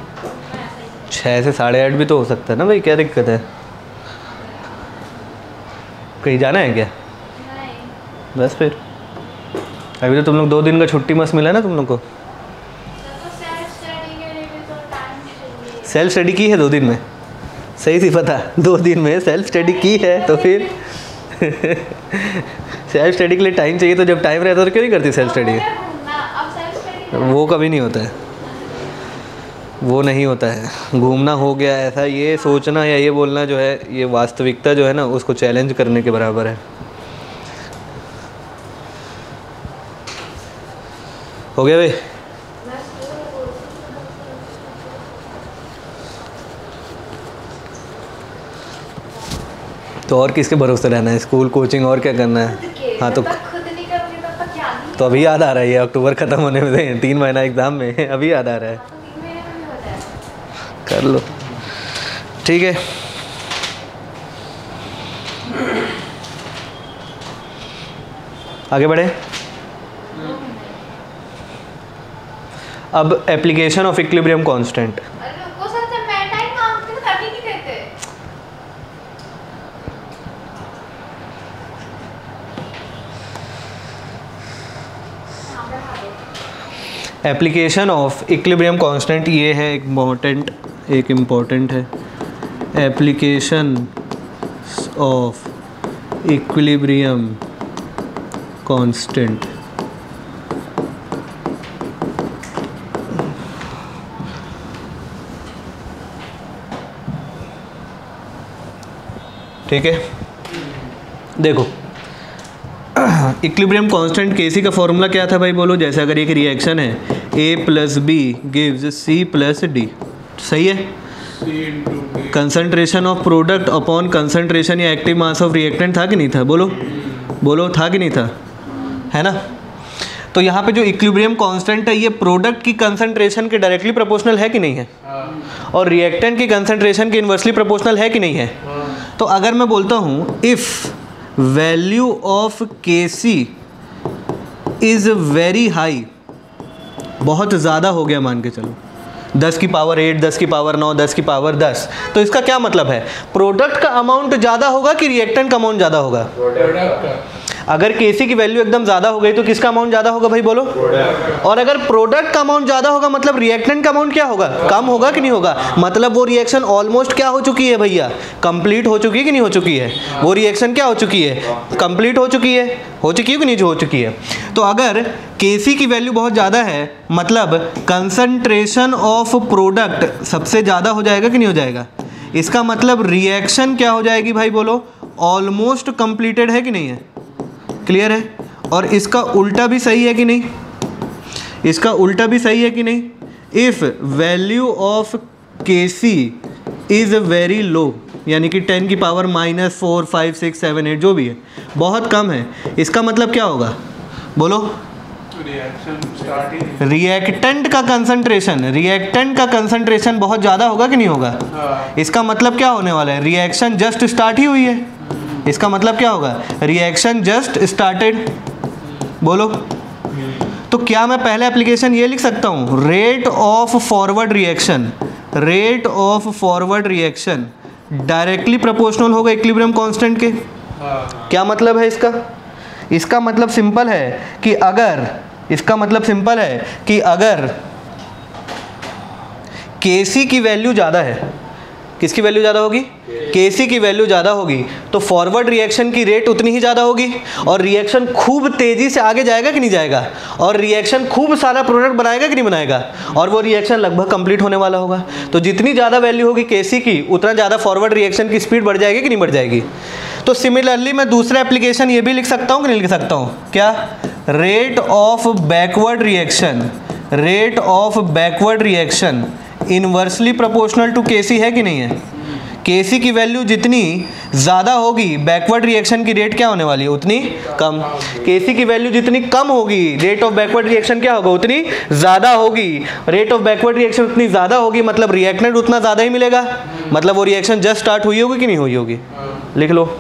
6 से 8:30 भी तो हो सकता है ना भाई, क्या दिक्कत है? कहीं जाना है क्या? नहीं। बस फिर अभी तो तुम लोग 2 दिन का छुट्टी मस्त मिला ना तुम लोग को। सेल्फ स्टडी के लिए भी तो टाइम चाहिए। सेल्फ स्टडी की है 2 दिन में? सही सी पता 2 दिन में सेल्फ स्टडी की है तो फिर सेल्फ स्टडी के लिए टाइम चाहिए, तो जब टाइम रहता है तो क्यों नहीं करती सेल्फ स्टडी? अब सेल्फ स्टडी वो कभी नहीं होता है, वो नहीं होता है। घूमना हो गया ऐसा, ये सोचना या ये बोलना जो है, ये वास्तविकता जो है ना उसको चैलेंज करने के बराबर है। हो गया भाई? तो और किसके भरोसे रहना है? स्कूल कोचिंग और क्या करना है? हाँ तो खुद नहीं करोगे तब क्या नहीं? तो अभी याद आ रहा है, ये अक्टूबर ख़त्म होने में 3 महीना एग्ज़ाम में, अभी याद आ रहा है। तो 3 महीने में भी होता है। कर लो, ठीक है। आगे बढ़े। अब एप्लीकेशन ऑफ इक्विलिब्रियम कांस्टेंट। अरे रुको सर, जब मैं टाइम मांगती हूँ तभी नहीं देते। एप्लीकेशन ऑफ इक्विलिब्रियम कांस्टेंट ये है एक इम्पोर्टेंट है। Application of equilibrium constant. ठीक है, देखो इक्विलिब्रियम कांस्टेंट Kc का फॉर्मूला क्या था भाई? बोलो। जैसे अगर एक रिएक्शन है A + B gives C + D, सही है। C into D। Concentration of product upon concentration या एक्टिव मास ऑफ रिएक्टेंट था कि नहीं था? बोलो बोलो, था कि नहीं था? है ना। तो यहाँ पे जो इक्विलिब्रियम कांस्टेंट है ये प्रोडक्ट की कंसंट्रेशन के डायरेक्टली प्रोपोर्शनल है कि नहीं है, और रिएक्टेंट की कंसंट्रेशन के इन्वर्सली प्रोपोर्शनल है कि नहीं है। तो अगर मैं बोलता हूँ if value of Kc is very high, बहुत ज़्यादा हो गया मान के चलो, 10 की पावर 8, 10 की पावर 9, 10 की पावर 10, तो इसका क्या मतलब है? प्रोडक्ट का अमाउंट ज़्यादा होगा कि रिएक्टेंट का अमाउंट ज़्यादा होगा? प्रोडक्ट का। अगर Kc की वैल्यू एकदम ज़्यादा हो गई तो किसका अमाउंट ज़्यादा होगा भाई बोलो? और अगर प्रोडक्ट का अमाउंट ज़्यादा होगा मतलब रिएक्टेंट का अमाउंट क्या होगा? कम होगा कि नहीं होगा? मतलब वो रिएक्शन ऑलमोस्ट क्या हो चुकी है भैया? कंप्लीट हो चुकी है कि नहीं हो चुकी है? वो रिएक्शन क्या हो चुकी है? कंप्लीट हो चुकी है। हो चुकी है कि नहीं हो चुकी है? तो अगर Kc की वैल्यू बहुत ज़्यादा है मतलब कंसंट्रेशन ऑफ प्रोडक्ट सबसे ज़्यादा हो जाएगा कि नहीं हो जाएगा? इसका मतलब रिएक्शन क्या हो जाएगी भाई बोलो? ऑलमोस्ट कंप्लीटेड है कि नहीं है? क्लियर है। और इसका उल्टा भी सही है कि नहीं? इसका उल्टा भी सही है कि नहीं? If value of Kc is very low, यानी कि 10 की पावर -4, 5, 6, 7, 8 जो भी है, बहुत कम है, इसका मतलब क्या होगा बोलो? रिएक्शन स्टार्ट ही नहीं। रिएक्टेंट का कंसंट्रेशन बहुत ज़्यादा होगा कि नहीं होगा? इसका मतलब क्या होने वाला है? रिएक्शन जस्ट स्टार्ट ही हुई है। इसका मतलब क्या होगा? Reaction just started. बोलो। तो क्या मैं पहले एप्लीकेशन ये लिख सकता हूँ, rate of forward reaction directly proportional होगा इक्विलिब्रियम कांस्टेंट के। क्या मतलब है इसका? इसका मतलब सिंपल है कि अगर Kc की वैल्यू ज़्यादा है, किसकी वैल्यू ज़्यादा होगी? Kc की वैल्यू ज़्यादा होगी तो फॉरवर्ड रिएक्शन की रेट उतनी ही ज़्यादा होगी, और रिएक्शन खूब तेज़ी से आगे जाएगा कि नहीं जाएगा, और रिएक्शन खूब सारा प्रोडक्ट बनाएगा कि नहीं बनाएगा, और वो रिएक्शन लगभग कंप्लीट होने वाला होगा। तो जितनी ज़्यादा वैल्यू होगी Kc की उतना ज़्यादा फॉरवर्ड रिएक्शन की स्पीड बढ़ जाएगी कि नहीं बढ़ जाएगी। तो सिमिलरली मैं दूसरा एप्लीकेशन ये भी लिख सकता हूँ कि नहीं लिख सकता हूँ? क्या? Rate of backward reaction inversely proportional to Kc है कि नहीं है? Kc की वैल्यू जितनी ज़्यादा होगी बैकवर्ड रिएक्शन की रेट क्या होने वाली है? उतनी कम। Kc की वैल्यू जितनी कम होगी रेट ऑफ बैकवर्ड रिएक्शन क्या होगा? उतनी ज़्यादा होगी। रेट ऑफ बैकवर्ड रिएक्शन उतनी ज़्यादा होगी मतलब रिएक्टेंट उतना ज़्यादा ही मिलेगा, मतलब वो रिएक्शन जस्ट स्टार्ट हुई होगी कि नहीं हुई होगी? लिख लो।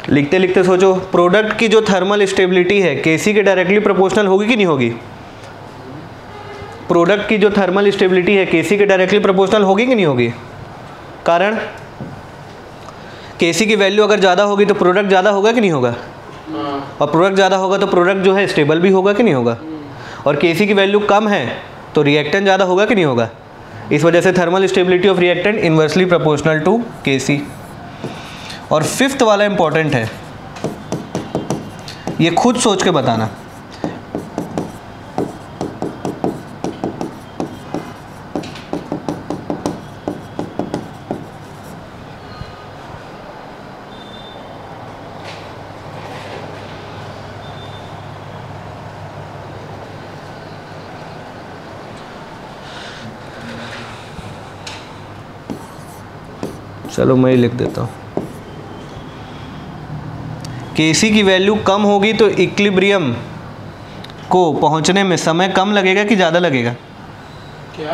लिखते लिखते सोचो, प्रोडक्ट की जो थर्मल स्टेबिलिटी है Kc के डायरेक्टली प्रोपोर्शनल होगी कि नहीं होगी? प्रोडक्ट की जो थर्मल स्टेबिलिटी है Kc के डायरेक्टली प्रोपोर्शनल होगी कि नहीं होगी? कारण Kc की वैल्यू अगर ज़्यादा होगी तो प्रोडक्ट ज़्यादा होगा कि नहीं होगा? और प्रोडक्ट ज़्यादा होगा तो प्रोडक्ट जो है स्टेबल भी होगा कि नहीं होगा? और Kc की वैल्यू कम है तो रिएक्टेंट ज़्यादा होगा कि नहीं होगा? इस वजह से thermal stability of reactant inversely proportional to Kc। और फिफ्थ वाला इंपॉर्टेंट है, ये खुद सोच के बताना। चलो मैं ही लिख देता हूँ। Kc की वैल्यू कम होगी तो इक्विलिब्रियम को पहुंचने में समय कम लगेगा कि ज़्यादा लगेगा? क्या?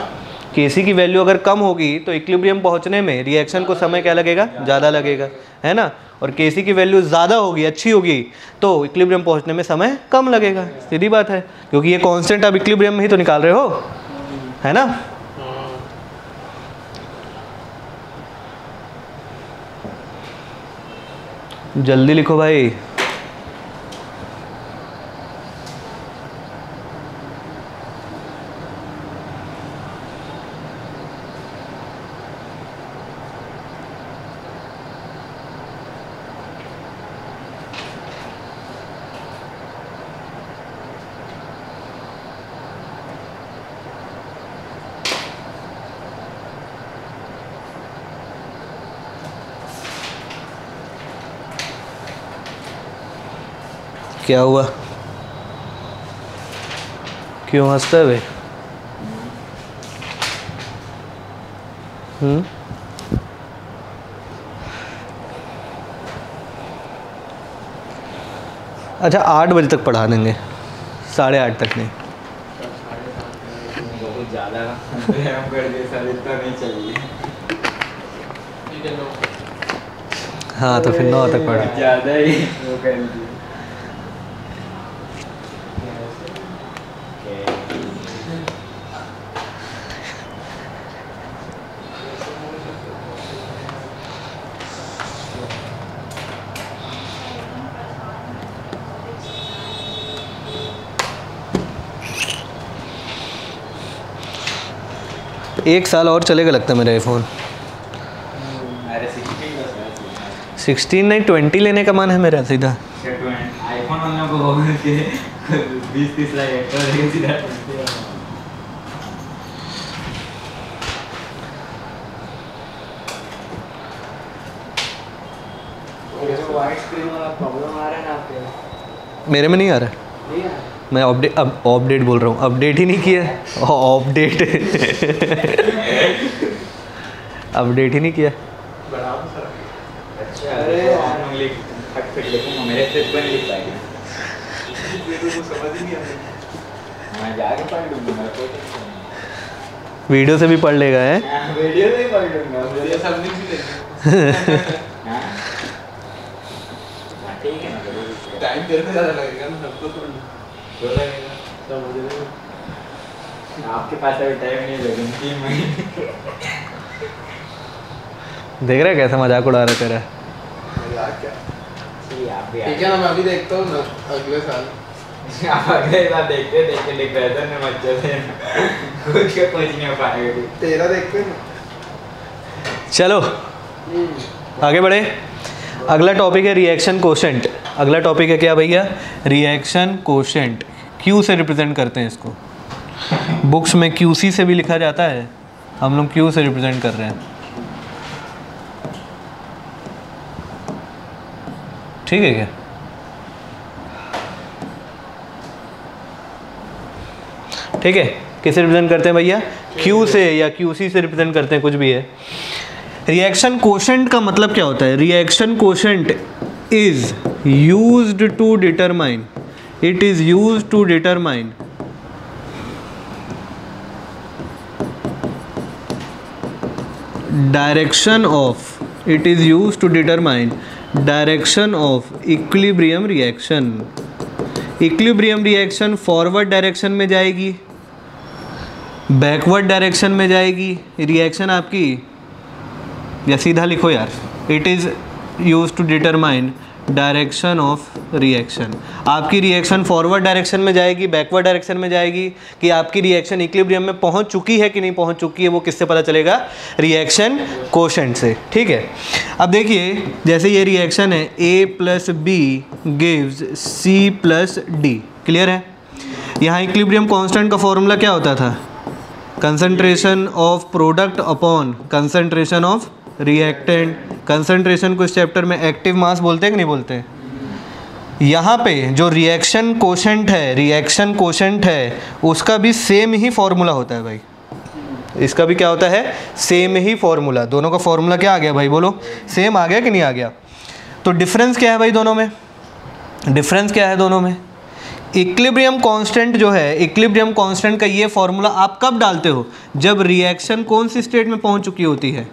Kc की वैल्यू अगर कम होगी तो इक्विलिब्रियम पहुंचने में रिएक्शन को समय क्या लगेगा, ज़्यादा लगेगा, है ना। और Kc की वैल्यू ज़्यादा होगी, अच्छी होगी, तो इक्विलिब्रियम पहुंचने में समय कम लगेगा। सीधी बात है, क्योंकि ये कांस्टेंट आप इक्विलिब्रियम में ही तो निकाल रहे हो, है ना। जल्दी लिखो भाई। क्या हुआ, क्यों हंसता है भाई? अच्छा 8 बजे तक पढ़ा देंगे, 8:30 तक नहीं। बहुत ज़्यादा कर दिया सर, इतना नहीं चाहिए। हाँ तो फिर 9 तक पढ़ा। ज़्यादा ही वो कर दिया। एक साल और चलेगा लगता है मेरा आईफोन। अरे 16 नहीं 20 लेने का मन है मेरा सीधा। आईफोन वालों को हो के 20-30 लाख एक्स्ट्रा देके सीधा 20 जो वाइट स्क्रीन वाला प्रॉब्लम आ रहा है ना आपके, मेरे में नहीं आ रहा है। नहीं आ रहा। मैं अपडेट बोल रहा हूँ, अपडेट ही नहीं किया। अपडेट अपडेट ही नहीं किया। अच्छा अरे उंगली फट फट लिखूंगा, मेरे से तो नहीं लिख पाएगी। समझ ही नहीं आता। मैं जाके पढ़ लूँगा, मेरा कोई टेंशन नहीं। वीडियो से भी पढ़ लेगा है। वीडियो से ही पढ़ लूँगा, ये सब नहीं भी लेंगे। हाँ ठीक है ना, टाइम तेरे पे ज़्यादा लगेगा ना, सबको तो लगेगा। समझ रहे हो? आपके पास अभी टाइम नहीं लगेगा 3 महीने। देख रहा है कैसा मजाक उड़ा रहा है तेरा। मजाक क्या? आप भी ठीक है ना, मैं अभी देखता हूँ ना अगले साल। आप अगले साल देखते देखते डिप्रेशन में मत चले, कुछ के कुछ नहीं हो पाएगा। तेरा देखते ना। चलो आगे बढ़े। अगला टॉपिक है रिएक्शन कोशेंट। अगला टॉपिक है क्या भैया, रिएक्शन कोशेंट। क्यू से रिप्रेजेंट करते हैं इसको, बुक्स में क्यूसी से भी लिखा जाता है, हम लोग क्यू से रिप्रेजेंट कर रहे हैं। ठीक है क्या? ठीक है, किसे रिप्रेजेंट करते हैं भैया, क्यू से या क्यूसी से रिप्रेजेंट करते हैं, कुछ भी है। रिएक्शन कोशेंट का मतलब क्या होता है, reaction quotient is used to determine, it is used to determine direction of, it is used to determine direction of equilibrium reaction. Equilibrium reaction forward direction में जाएगी, बैकवर्ड डायरेक्शन में जाएगी रिएक्शन आपकी, या सीधा लिखो यार, it is use to determine direction of reaction. आपकी रिएक्शन फॉरवर्ड डायरेक्शन में जाएगी, बैकवर्ड डायरेक्शन में जाएगी, कि आपकी रिएक्शन इक्विलिब्रियम में पहुंच चुकी है कि नहीं पहुंच चुकी है, वो किससे पता चलेगा, रिएक्शन कोशेंट से। ठीक है, अब देखिए जैसे ये रिएक्शन है A + B gives C + D, clear है। यहाँ इक्विलिब्रियम कांस्टेंट का फॉर्मूला क्या होता था, concentration of product upon concentration of reactant. Concentration को इस चैप्टर में एक्टिव मास बोलते हैं कि नहीं बोलते हैं। यहाँ पे जो रिएक्शन कोशेंट है, रिएक्शन कोशेंट है, उसका भी सेम ही फॉर्मूला होता है भाई, इसका भी क्या होता है, सेम ही फॉर्मूला। दोनों का फॉर्मूला क्या आ गया भाई, बोलो, सेम आ गया कि नहीं आ गया। तो डिफरेंस क्या है भाई दोनों में, डिफरेंस क्या है दोनों में, इक्विलिब्रियम कांस्टेंट जो है, इक्विलिब्रियम कांस्टेंट का ये फॉर्मूला आप कब डालते हो? जब रिएक्शन कौन सी स्टेट में पहुंच चुकी होती है?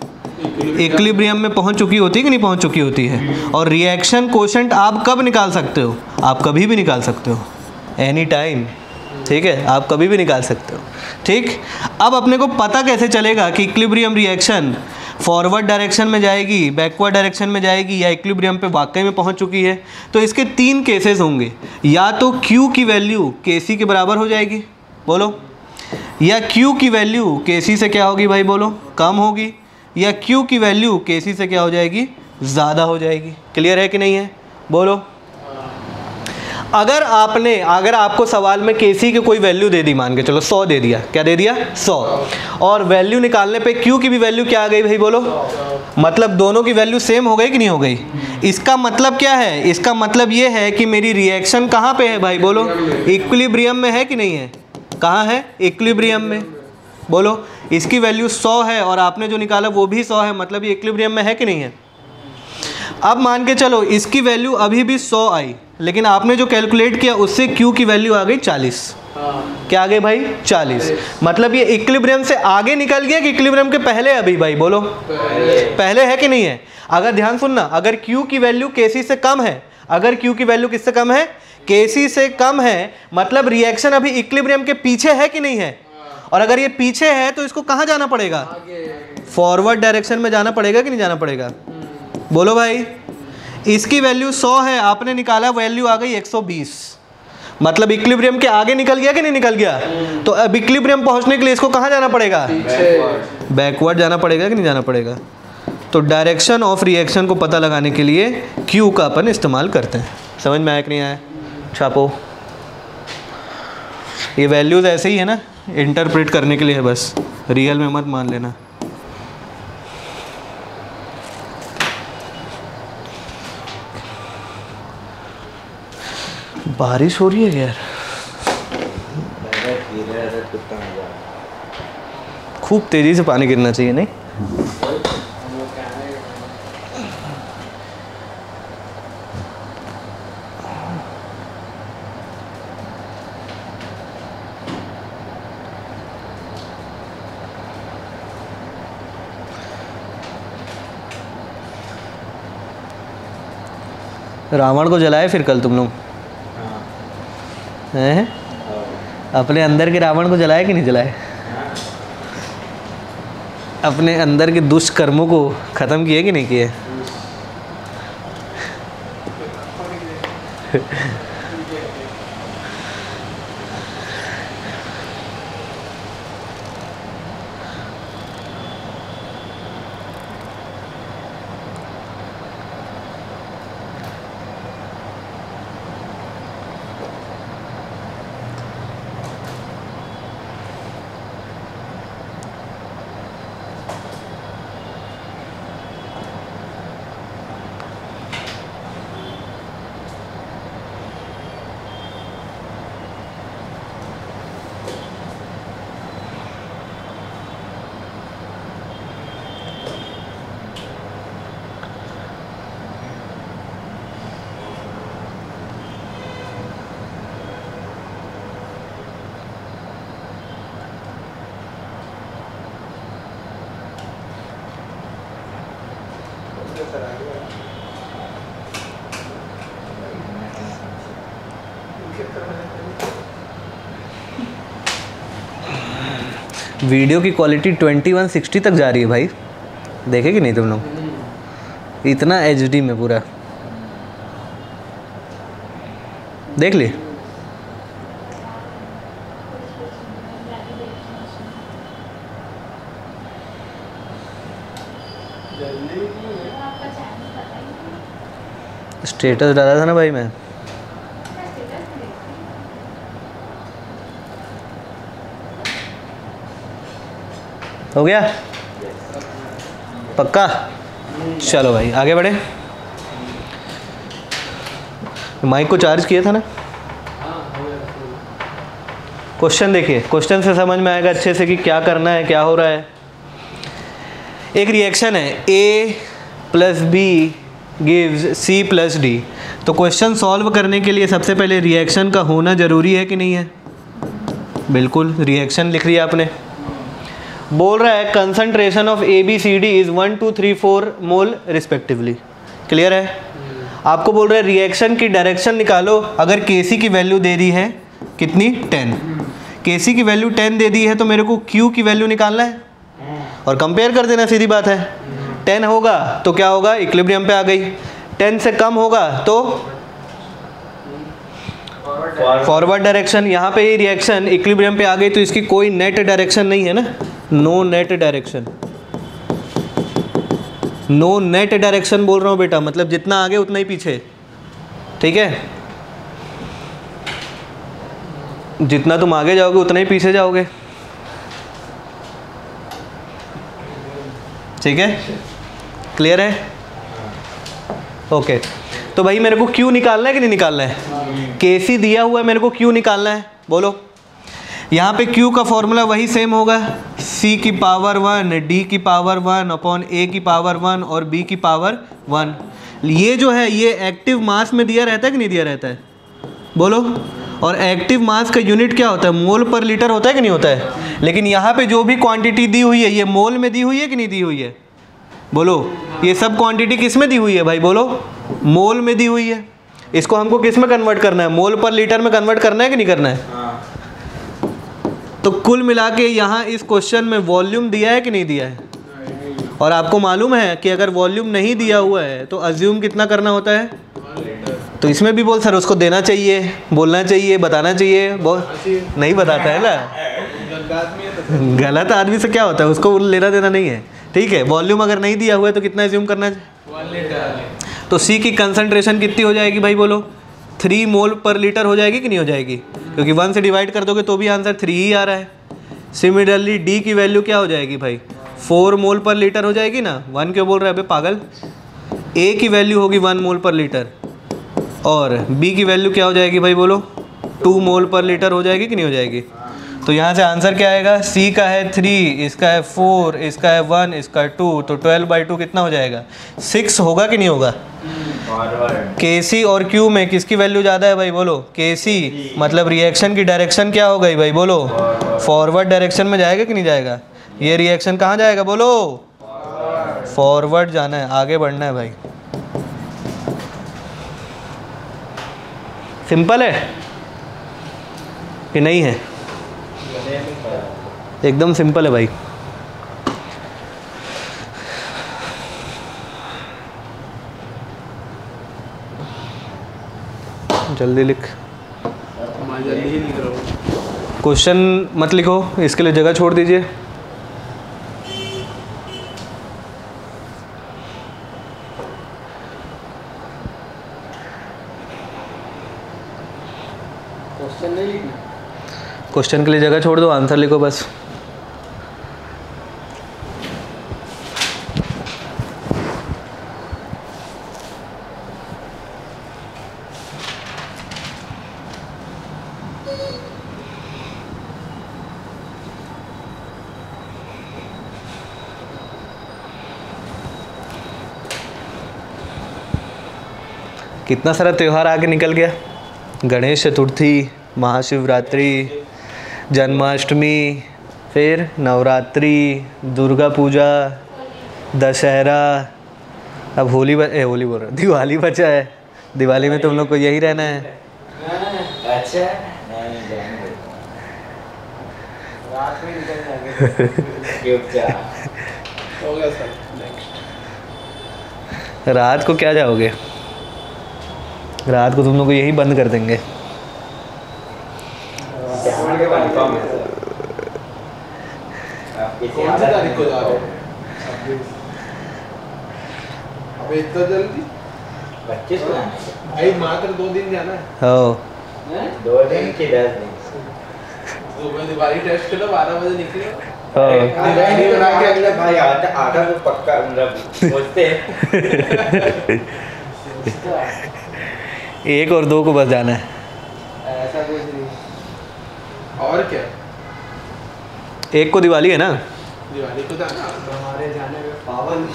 इक्विलिब्रियम में पहुंच चुकी होती है कि नहीं पहुंच चुकी होती है? और रिएक्शन कोशेंट आप कब निकाल सकते हो? आप कभी भी निकाल सकते हो, एनी टाइम, ठीक है, आप कभी भी निकाल सकते हो, ठीक। अब अपने को पता कैसे चलेगा कि इक्विलिब्रियम रिएक्शन फॉरवर्ड डायरेक्शन में जाएगी, बैकवर्ड डायरेक्शन में जाएगी, या इक्विलिब्रियम पे वाकई में पहुंच चुकी है? तो इसके 3 केसेस होंगे, या तो Q की वैल्यू KC के बराबर हो जाएगी, बोलो, या Q की वैल्यू KC से क्या होगी भाई, बोलो, कम होगी, या Q की वैल्यू KC से क्या हो जाएगी, ज़्यादा हो जाएगी। क्लियर है कि नहीं है, बोलो। अगर आपको सवाल में KC की कोई वैल्यू दे दी, मान के चलो 100 दे दिया, क्या दे दिया, 100, और वैल्यू निकालने पे Q की भी वैल्यू क्या आ गई भाई, बोलो, मतलब दोनों की वैल्यू सेम हो गई कि नहीं हो गई? इसका मतलब क्या है? इसका मतलब ये है कि मेरी रिएक्शन कहाँ पे है भाई, बोलो, इक्विलिब्रियम में है कि नहीं है? कहाँ है? इक्विलिब्रियम में, बोलो। इसकी वैल्यू 100 है और आपने जो निकाला वो भी 100 है, मतलब ये इक्विलिब्रियम में है कि नहीं है? अब मान के चलो इसकी वैल्यू अभी भी 100 आई, लेकिन आपने जो कैलकुलेट किया उससे Q की वैल्यू आ गई 40। क्या आ गई भाई, 40। मतलब ये इक्विलिब्रियम से आगे निकल गया कि इक्विलिब्रियम के पहले? अभी भाई बोलो, पहले है कि नहीं है? अगर ध्यान सुनना, अगर Q की वैल्यू KC से कम है, अगर Q की वैल्यू किससे कम है, KC से कम है, मतलब रिएक्शन अभी इक्विलिब्रियम के पीछे है कि नहीं है? और अगर ये पीछे है तो इसको कहाँ जाना पड़ेगा, फॉरवर्ड डायरेक्शन में जाना पड़ेगा कि नहीं जाना पड़ेगा, बोलो भाई। इसकी वैल्यू 100 है, आपने निकाला वैल्यू आ गई 120, मतलब इक्विलिब्रियम के आगे निकल गया कि नहीं निकल गया? तो अब इक्विलिब्रियम पहुंचने के लिए इसको कहाँ जाना पड़ेगा, बैकवर्ड जाना पड़ेगा कि नहीं जाना पड़ेगा? तो डायरेक्शन ऑफ रिएक्शन को पता लगाने के लिए Q का अपन इस्तेमाल करते हैं। समझ में आया कि नहीं आया? छापो। ये वैल्यूज ऐसे ही है ना, इंटरप्रेट करने के लिए है बस, रियल में मत मान लेना। बारिश हो रही है यार, खूब तेजी से पानी गिरना चाहिए, नहीं? रावण को जलाए फिर कल तुम लोग हैं? अपने अंदर के रावण को जलाए कि नहीं जलाए? अपने अंदर के दुष्कर्मों को ख़त्म किए कि नहीं किए? वीडियो की क्वालिटी 2160 तक जा रही है भाई, देखे कि नहीं तुम लोग? इतना HD में पूरा देख ली। स्टेटस डाला था ना भाई मैं। हो गया पक्का? चलो भाई आगे बढ़े। माइक को चार्ज किया था ना? क्वेश्चन देखिए, क्वेश्चन से समझ में आएगा अच्छे से कि क्या करना है, क्या हो रहा है। एक रिएक्शन है A + B गिव्स C+D। तो क्वेश्चन सॉल्व करने के लिए सबसे पहले रिएक्शन का होना ज़रूरी है कि नहीं है? बिल्कुल, रिएक्शन लिख लिया आपने। बोल रहा है concentration of ABCD is 1 2 3 4 mole respectively. Clear है? आपको बोल रहा है रिएक्शन की डायरेक्शन निकालो। अगर Kc की वैल्यू दे दी है कितनी 10, Kc की वैल्यू 10 दे दी है तो मेरे को Q की वैल्यू निकालना है और कंपेयर कर देना, सीधी बात है। 10 होगा तो क्या होगा, इक्विलिब्रियम पे आ गई। 10 से कम होगा तो फॉरवर्ड डायरेक्शन। यहाँ पे ये रिएक्शन इक्विलिब्रियम पे आ गई तो इसकी कोई नेट डायरेक्शन नहीं है ना, no net direction. No net direction बोल रहा हूँ बेटा, मतलब जितना आगे उतना ही पीछे। ठीक है, जितना तुम आगे जाओगे उतना ही पीछे जाओगे। ठीक है, क्लियर है? ओके, तो भाई मेरे को क्यू निकालना है कि नहीं निकालना है? Kc दिया हुआ है, मेरे को क्यू निकालना है। बोलो, यहाँ पे क्यू का फॉर्मूला वही सेम होगा, C की पावर 1 D की पावर 1 अपॉन A की पावर 1 और B की पावर 1। ये जो है ये एक्टिव मास में दिया रहता है कि नहीं दिया रहता है? बोलो, और एक्टिव मास का यूनिट क्या होता है? मोल पर लीटर होता है कि नहीं होता है? लेकिन यहाँ पे जो भी क्वांटिटी दी हुई है ये मोल में दी हुई है कि नहीं दी हुई है? बोलो, ये सब क्वांटिटी किस में दी हुई है भाई? बोलो, मोल में दी हुई है। इसको हमको किस में कन्वर्ट करना है? मोल पर लीटर में कन्वर्ट करना है कि नहीं करना है? तो कुल मिला के यहाँ इस क्वेश्चन में वॉल्यूम दिया है कि नहीं दिया है? और आपको मालूम है कि अगर वॉल्यूम नहीं दिया हुआ है तो अज्यूम कितना करना होता है? तो इसमें भी बोल सर उसको देना चाहिए, बोलना चाहिए, बताना चाहिए। नहीं बताता है ना, गलत आदमी से क्या होता है, उसको लेना देना नहीं है। ठीक है, वॉल्यूम अगर नहीं दिया हुआ है तो कितना अज्यूम करना है? तो C की कंसंट्रेशन कितनी हो जाएगी भाई? बोलो, 3 मोल पर लीटर हो जाएगी कि नहीं हो जाएगी? क्योंकि 1 से डिवाइड कर दोगे तो भी आंसर 3 ही आ रहा है। सिमिलरली D की वैल्यू क्या हो जाएगी भाई? 4 मोल पर लीटर हो जाएगी ना। 1 क्यों बोल रहा है अबे पागल? A की वैल्यू होगी 1 मोल पर लीटर और B की वैल्यू क्या हो जाएगी भाई? बोलो, 2 मोल पर लीटर हो जाएगी कि नहीं हो जाएगी? तो यहाँ से आंसर क्या आएगा? C का है 3, इसका है 4, इसका है 1, इसका है 2, तो 12/2 कितना हो जाएगा? 6 होगा कि नहीं होगा? Kc और Q में किसकी वैल्यू ज़्यादा है भाई? बोलो, Kc, मतलब रिएक्शन की डायरेक्शन क्या हो गई भाई? बोलो, फॉरवर्ड डायरेक्शन में जाएगा कि नहीं जाएगा? ये रिएक्शन कहाँ जाएगा? बोलो, फॉरवर्ड जाना है, आगे बढ़ना है भाई। सिंपल है कि नहीं है? एकदम सिंपल है भाई। जल्दी लिख, जल्दी ही लिख रहा हूँ। क्वेश्चन मत लिखो, इसके लिए जगह छोड़ दीजिए। क्वेश्चन नहीं लिखना, क्वेश्चन के लिए जगह छोड़ दो, आंसर लिखो बस। कितना सारा त्यौहार आगे निकल गया। गणेश चतुर्थी, महाशिवरात्रि, जन्माष्टमी, फिर नवरात्रि, दुर्गा पूजा, दशहरा, अब होली होली बोल रहा, दिवाली बचा है। दिवाली में तुम लोग को यही रहना है। अच्छा, रात में निकल जाएंगे। हो गया सर, नेक्स्ट। रात को क्या जाओगे? रात को तुम लोग को यही बंद कर देंगे। कौन सी तारीख को जा रहे हो? अबे इतना जल्दी? 25 को जाना है। भाई मात्र 2 दिन जाना है। हो 2 दिन की 10 दिन। सुबह दिवाली टेस्ट के लिए 12 बजे निकले। दिवाली बना के अगले भाई आधा तो पक्का मतलब पहुंचते हैं। 1 और 2 को बस जाना है। ऐसा कुछ नहीं। और क्या? 1 को दिवाली है ना। दिवाली को जाना, हमारे जाने में पावन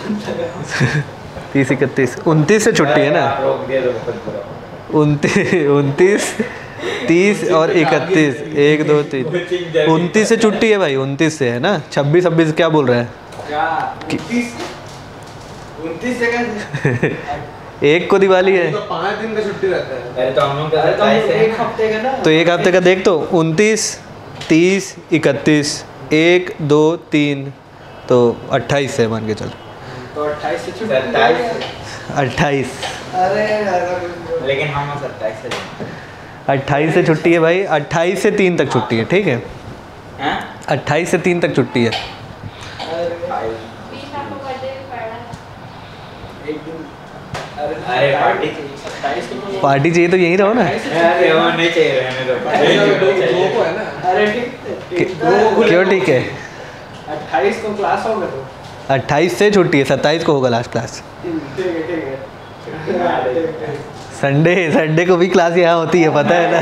30 31 29 से छुट्टी है ना। रोक दिया तो बहुत बुरा। 29 30 और 31 1 2 3 29 से छुट्टी है भाई, 29 से है ना। 26 26 क्या बोल रहा है? क्या 29 सेकंड एक को दिवाली है तो 5 दिन का छुट्टी रहता है। अरे तो हम लोग का 27 है। एक हफ्ते का ना तो एक हफ्ते का देख तो 29 30 31 1 2 3 तो 28 है मान के चल। तो 28 से छुट्टी 27 28 अरे लेकिन हम 27 से 28 से छुट्टी है भाई। 28 से 3 तक छुट्टी है, ठीक है। हैं 28 से 3 तक छुट्टी है। बीच में आपको बर्थडे भी पड़ा है। एक दिन अरे पार्टी 27 को पार्टी चाहिए तो यहीं रहो ना। अरे वो नहीं चाहिए रहने दो। दो को है ना। अरे ठीक क्यों ठीक है? 28 को क्लास होगा तो 28 से छुट्टी है, 27 को होगा लास्ट क्लास। ठीक है संडे को भी क्लास यहाँ होती है, पता है ना।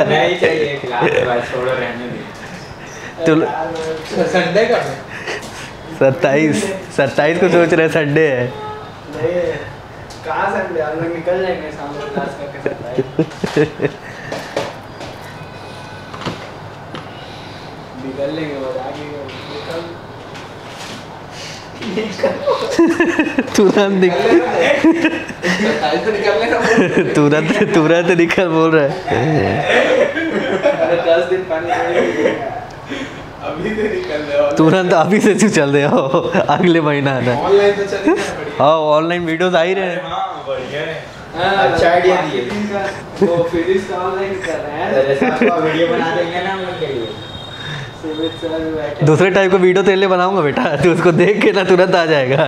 नहीं चाहिए क्लास बाद छोड़ो रहने दो। तो संडे का 27 को सोच रहे संडे है। नहीं कहाँ संडे हम लोग निकल जाएंगे शाम को क्लास करके निकल लेंगे और आगे तुरंत तुरंत निकल बोल रहा है। अरे 10 दिन पानी अभी से निकल रहे हो तुरंत अभी से तू चल रहे हो, अगले महीना आना। ऑनलाइन तो चल बढ़िया। हाँ ऑनलाइन वीडियोस आ ही रहे हैं। हाँ बढ़िया है। अच्छा आइडिया दिए। वो फिजिक्स का ऑनलाइन कर रहे हैं। अरे सबका वीडियो बना देंगे ना हम लोग के लिए। सुमित सर बैठे दूसरे टाइप का वीडियो तेरे लिए बनाऊंगा बेटा, तू उसको देख के ना तुरंत आ जाएगा।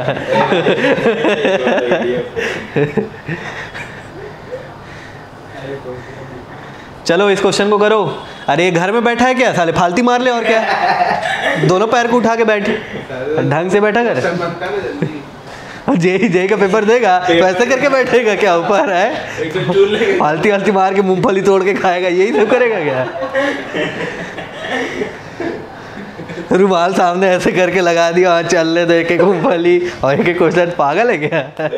चलो इस क्वेश्चन को करो। अरे घर में बैठा है क्या साले, फालती मार ले और क्या। दोनों पैर को उठा के बैठ, ढंग से बैठा कर। बनता है जल्दी और जेई का पेपर देगा तो ऐसे करके बैठेगा क्या, ऊपर है एकदम चूल लेके फालती मार के मूंगफली तोड़ के खाएगा, यही तो करेगा क्या। रुमाल सामने ऐसे करके लगा दिया, हाँ चल ले तो एक एक मूंगफली और एक एक क्वेश्चन। पागल है क्या।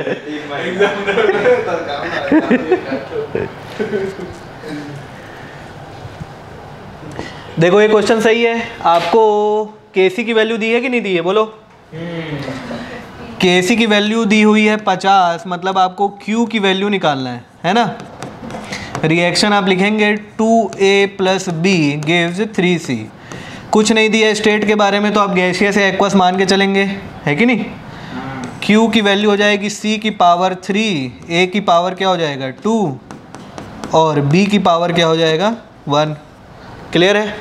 देखो ये क्वेश्चन सही है। आपको केसी की वैल्यू दी है कि नहीं दी है, बोलो। केसी की वैल्यू दी हुई है 50, मतलब आपको क्यू की वैल्यू निकालना है ना। रिएक्शन आप लिखेंगे 2A + B गिव्स 3C। कुछ नहीं दिया स्टेट के बारे में तो आप गैसियस या एक्वस मान के चलेंगे, है कि नहीं। Q की वैल्यू हो जाएगी C की पावर 3, A की पावर क्या हो जाएगा 2 और B की पावर क्या हो जाएगा 1। क्लियर है।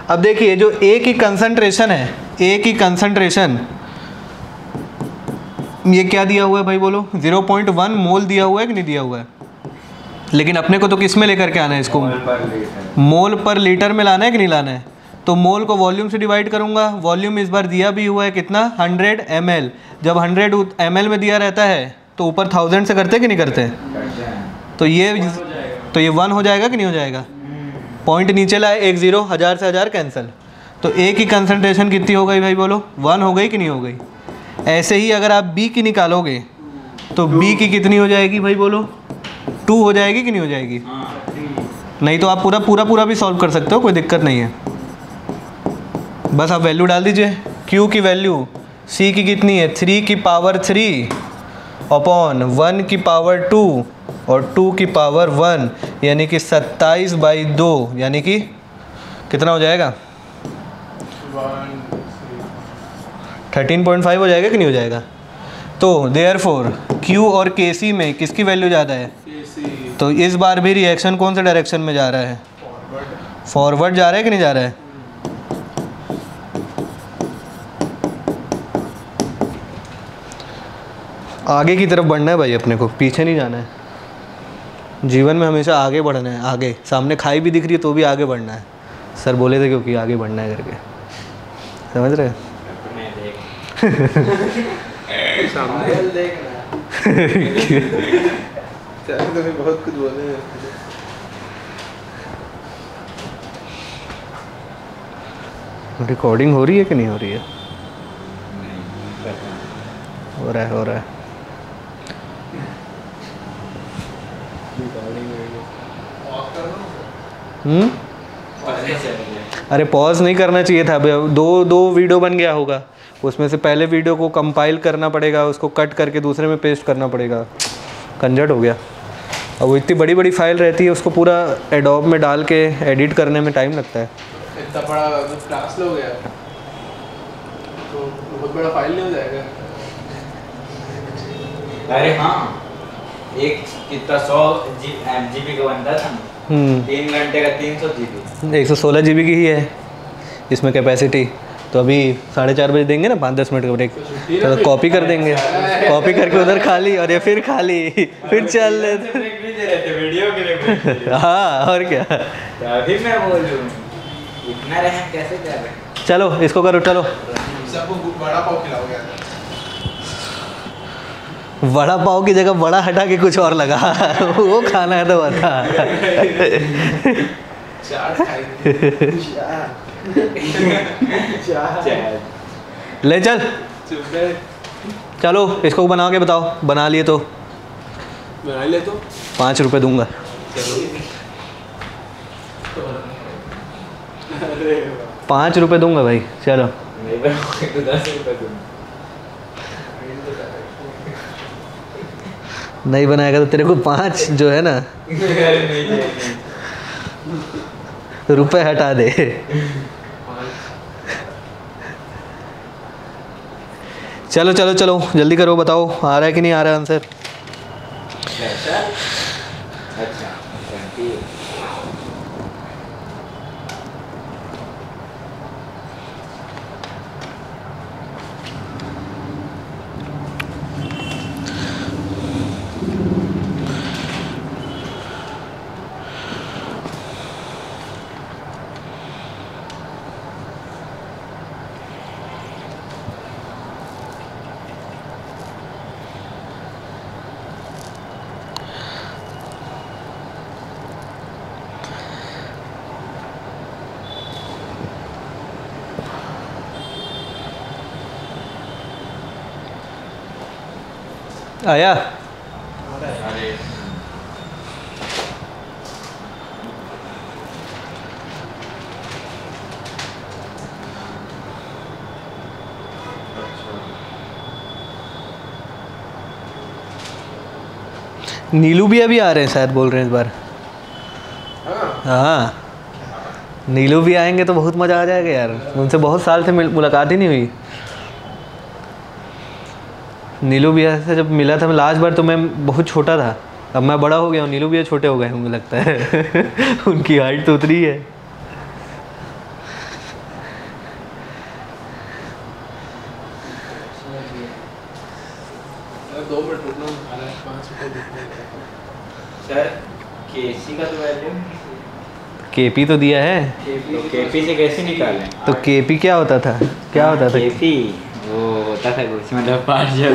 अब देखिए जो A की कंसंट्रेशन है, A की कंसंट्रेशन ये क्या दिया हुआ है भाई, बोलो। 0.1 मोल दिया हुआ है कि नहीं दिया हुआ है। लेकिन अपने को तो किस में लेकर के आना है इसको, मोल पर लीटर में लाना है कि नहीं लाना है। तो मोल को वॉल्यूम से डिवाइड करूंगा। वॉल्यूम इस बार दिया भी हुआ है कितना 100 ml। जब 100 ml में दिया रहता है तो ऊपर 1000 से करते कि नहीं करते। तो ये 1 हो जाएगा कि नहीं हो जाएगा। पॉइंट नीचे लाए, 1 0, 1000 से 1000 कैंसिल। तो A की कंसंट्रेशन कितनी हो गई भाई, बोलो 1 हो गई कि नहीं हो गई। ऐसे ही अगर आप B की निकालोगे तो B की कितनी हो जाएगी भाई, बोलो 2 हो जाएगी कि नहीं हो जाएगी। नहीं तो आप पूरा भी सॉल्व कर सकते हो, कोई दिक्कत नहीं है। बस आप वैल्यू डाल दीजिए। Q की वैल्यू C की कितनी है 3 की पावर 3 अपॉन 1 की पावर 2 और 2 की पावर 1, यानी कि 27/2, यानी कि कितना हो जाएगा 13.5 हो जाएगा कि नहीं हो जाएगा। तो देयरफॉर Q और KC में किसकी वैल्यू ज़्यादा है। तो इस बार भी रिएक्शन कौन से डायरेक्शन में जा रहा है, फॉरवर्ड जा रहा है कि नहीं जा रहा है। आगे की तरफ बढ़ना है भाई अपने को, पीछे नहीं जाना है। जीवन में हमेशा आगे बढ़ना है, आगे। सामने खाई भी दिख रही है तो भी आगे बढ़ना है। सर बोले थे क्योंकि आगे बढ़ना है करके, समझ रहे। सामने देखना तुम्हें बहुत कुछ बोले। रिकॉर्डिंग हो रही है कि नहीं हो रही है। हो रहा है अरे पॉज नहीं करना चाहिए था, दो वीडियो बन गया होगा, उसमें से पहले वीडियो को कंपाइल करना पड़ेगा, उसको कट करके दूसरे में पेस्ट करना पड़ेगा, कंजट हो गया। अब वो इतनी बड़ी बड़ी फाइल रहती है, उसको पूरा एडोब में डाल के एडिट करने में टाइम लगता है। इतना बड़ा जो क्लास लोग है तो बहुत बड़ा फाइल नहीं हो जाएगा? अरे हाँ, एक कितना 100 GB का बनता था ना, 3 घंटे का 300 GB, 116 GB की ही है इसमें कैपेसिटी। तो अभी 4:30 बजे देंगे ना 5-10 मिनट का ब्रेक, तो कॉपी कर देंगे, कॉपी करके उधर खा ली और ये फिर खा ली, फिर चल लेते वीडियो के लिए। हाँ और क्या। अभी मैं बोल रहा हूँ इतना रहम कैसे कर रहे हैं। चलो इसको करो, चलो सबको बड़ा पाव खिलाओगे? वड़ा पाव की जगह बड़ा हटा के कुछ और लगा वो खाना है तो बता। चाट खाएंगे। ले चल, चलो इसको बना के बताओ, बना लिए तो बना ले तो 5 रुपये दूंगा। अरे 5 रुपये दूंगा भाई, चलो। नहीं बनाओगे तो 10 रुपये दूंगा। नहीं बनाएगा तो तेरे को 5 जो है ना रुपए हटा दे। चलो चलो चलो जल्दी करो, बताओ आ रहा है कि नहीं आ रहा है आंसर। अच्छा आया। अरे नीलू भी अभी आ रहे हैं शायद, बोल रहे हैं इस बार। हाँ नीलू भी आएंगे तो बहुत मज़ा आ जाएगा यार, उनसे बहुत साल से मुलाकात ही नहीं हुई। नीलू भैया से जब मिला था मैं लास्ट बार तो मैं बहुत छोटा था, अब मैं बड़ा हो गया हूँ, नीलू भैया छोटे हो गए हैं मुझे लगता है। उनकी हाइट तो उतरी है। सर केसी का तो वैल्यू केपी तो दिया है, तो केपी से कैसे निकालें? तो केपी क्या होता था, क्या होता था? केपी वो होता था कुछ मतलब पार्शियल,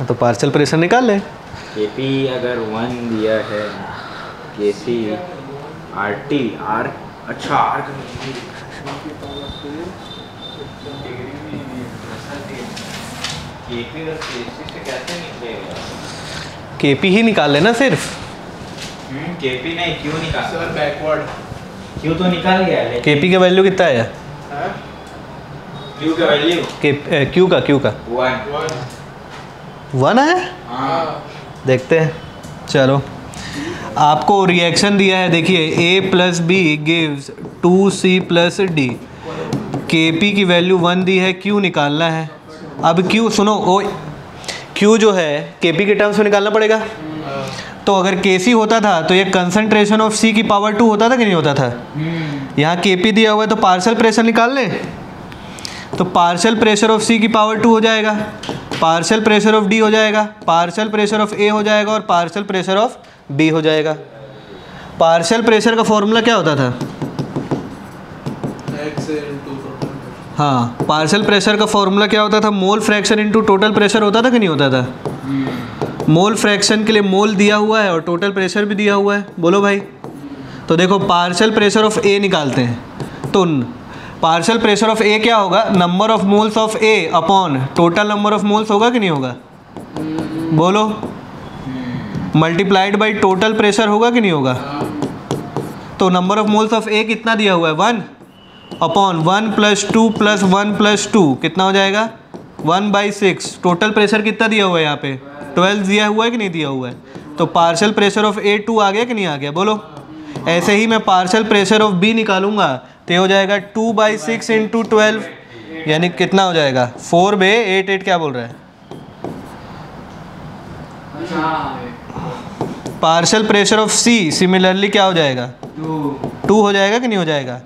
तो पार्शियल प्रेशर निकाल ले। केपी अगर 1 दिया है, केसी आरटी आर, अच्छा आर केपी और केसी से कैसे निकलेगा? केपी ही निकाल लेना सिर्फ। केपी नहीं, क्यों निकाल? सर बैकवर्ड क्यों तो निकाल गया लेकिन केपी का वैल्यू कितना है? क्यू का वैल्यू क्यू का 1 है। हाँ देखते हैं, चलो आपको रिएक्शन दिया है, देखिए A + B gives 2C + D। Kp की वैल्यू 1 दी है, Q निकालना है। अब Q सुनो, Q जो है Kp के टर्म्स में निकालना पड़ेगा। तो अगर Kc होता था तो ये कंसंट्रेशन ऑफ C की पावर 2 होता था कि नहीं होता था? यहाँ Kp दिया हुआ है तो पार्शियल प्रेशर निकाल लें, तो पार्शियल प्रेशर ऑफ C की पावर 2 हो जाएगा, पार्शियल प्रेशर ऑफ D हो जाएगा, पार्शियल प्रेशर ऑफ A हो जाएगा और पार्शियल प्रेशर ऑफ B हो जाएगा। पार्शियल प्रेशर का फॉर्मूला क्या होता था? हाँ, पार्शियल प्रेशर का फॉर्मूला क्या होता था? Mole fraction into total pressure होता था कि नहीं होता था? मोल फ्रैक्शन के लिए मोल दिया हुआ है और टोटल प्रेशर भी दिया हुआ है, बोलो भाई। तो देखो पार्शियल प्रेशर ऑफ A निकालते हैं, तो पार्शियल प्रेशर ऑफ A क्या होगा? Number of moles of A upon total number of moles होगा कि नहीं होगा? बोलो। मल्टीप्लाइड बाई टोटल प्रेशर होगा कि नहीं होगा? तो नंबर ऑफ मोल्स ऑफ ए कितना दिया हुआ है? 1 अपॉन 1 + 2 + 1 + 2 कितना हो जाएगा? 1/6। टोटल प्रेशर कितना दिया हुआ है यहाँ पे? 12 दिया हुआ है कि नहीं दिया हुआ है? तो पार्शियल प्रेशर ऑफ ए 2 आ गया कि नहीं आ गया? बोलो। ऐसे ही मैं पार्शियल प्रेशर ऑफ बी निकालूंगा तो ये हो जाएगा 2/6 × 12 यानी कितना हो जाएगा? 4/8 क्या बोल रहा है? Partial pressure of C similarly क्या हो जाएगा? 2 हो जाएगा कि नहीं हो जाएगा?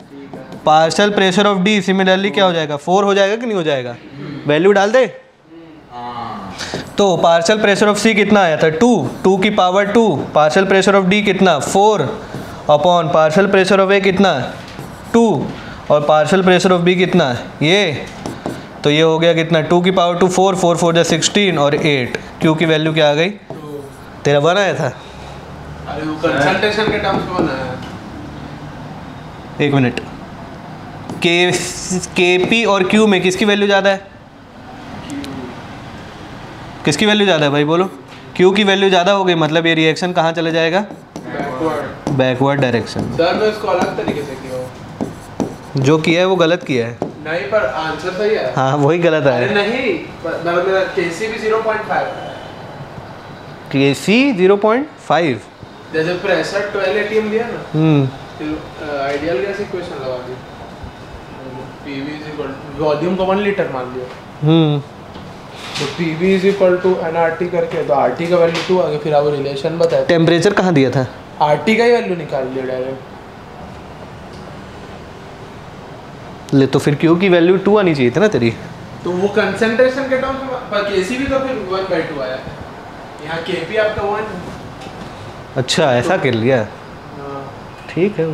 Partial pressure of D similarly क्या हो जाएगा? 4 हो जाएगा कि नहीं हो जाएगा? वैल्यू डाल दे। तो पार्शियल प्रेशर ऑफ सी कितना आया था? 2 की power 2। Partial pressure of D कितना? 4 अपॉन पार्शियल प्रेशर ऑफ ए कितना? 2 और पार्शियल प्रेशर ऑफ बी कितना? ये। तो ये हो गया कितना? 2 की पावर 2 4 4 4 16 और 8। क्यू की वैल्यू क्या आ गई? तेरा 1 आया था। अरे वो कंसंट्रेशन के टर्म्स में बनाया है। 1 मिनट। के पी और क्यू में किसकी वैल्यू ज़्यादा है? किसकी वैल्यू ज़्यादा है भाई बोलो? क्यू की वैल्यू ज़्यादा हो गई मतलब ये रिएक्शन कहाँ चले जाएगा? Backward direction. सर मैं इसको अलग तरीके से किया हूँ। जो किया है वो गलत किया है। नहीं पर आंसर सही है। हाँ वही गलत अरे है। नहीं मेरा केसी भी 0.5 है। केसी 0.5। जैसे प्रेशर 12 atm दिया ना, फिर आइडियल गैस इक्वेशन लगा दी। PV वॉल्यूम को 1 लीटर मान लिया, तो PV nRT करके तो RT का वैल्यू 2 आ गया। फिर आप रिलेशन बताए, टेम्परेचर कहाँ दिया था? RT का ही वैल्यू निकाल लिया डायरेक्ट। ले तो फिर क्यू की वैल्यू 2 आनी चाहिए थी ना तेरी। तो वो कंसंट्रेशन के टर्म्स में, पर केसी भी तो फिर 1/2 आया है। यहाँ केपी आपका 1। अच्छा ऐसा कर लिया, ठीक है।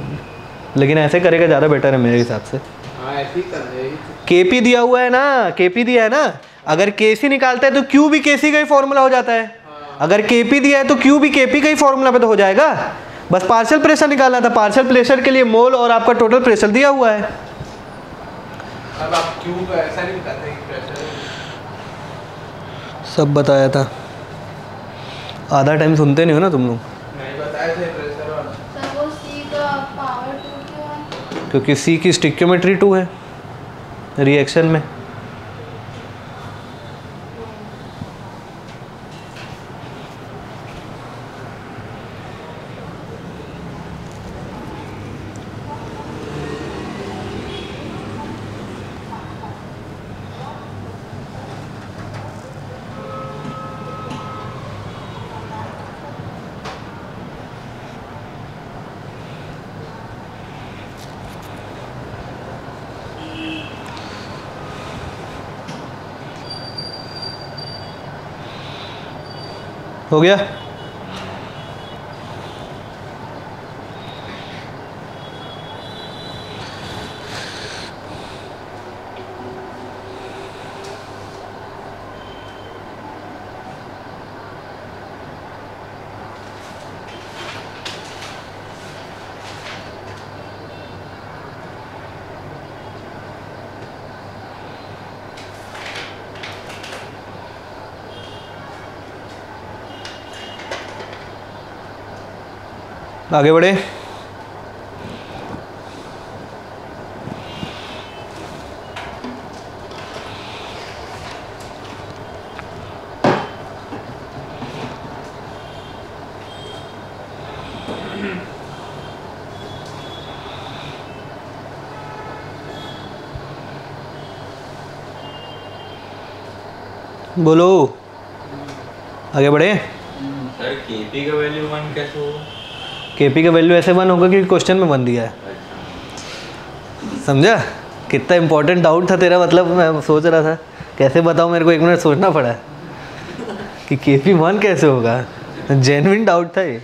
लेकिन ऐसे करेगा ज़्यादा बेटर है मेरे हिसाब से। हाँ ऐसे ही कर रहे हैं। केपी दिया हुआ है ना, केपी दिया है ना। अगर केसी निकालता है तो क्यू भी केसी का ही फॉर्मूला हो जाता है। अगर केपी दिया है तो क्यू भी केपी का ही फॉर्मूला पे तो हो जाएगा। बस पार्शियल प्रेशर निकालना था। पार्शियल प्रेशर के लिए मोल और आपका टोटल प्रेशर दिया हुआ है। अब आप क्यू का ऐसा नहीं बताते कि प्रेशर सब बताया था। आधा टाइम सुनते नहीं हो ना तुम लोग। नहीं बताए थे प्रेशर और सर वो सी का पावर 2 क्यों है? क्योंकि सी की स्टिक्योमेट्री 2 है रिएक्शन में। हो गया? आगे बढ़े। बोलो आगे बढ़े। सर केपी का वैल्यू 1 कैसे होगा? केपी का वैल्यू ऐसे 1 होगा क्योंकि क्वेश्चन में 1 दिया है। समझा? कितना इंपॉर्टेंट डाउट था तेरा। मतलब मैं सोच रहा था कैसे बताऊँ, मेरे को 1 मिनट सोचना पड़ा कि केपी 1 कैसे होगा। जेन्युइन डाउट था ये।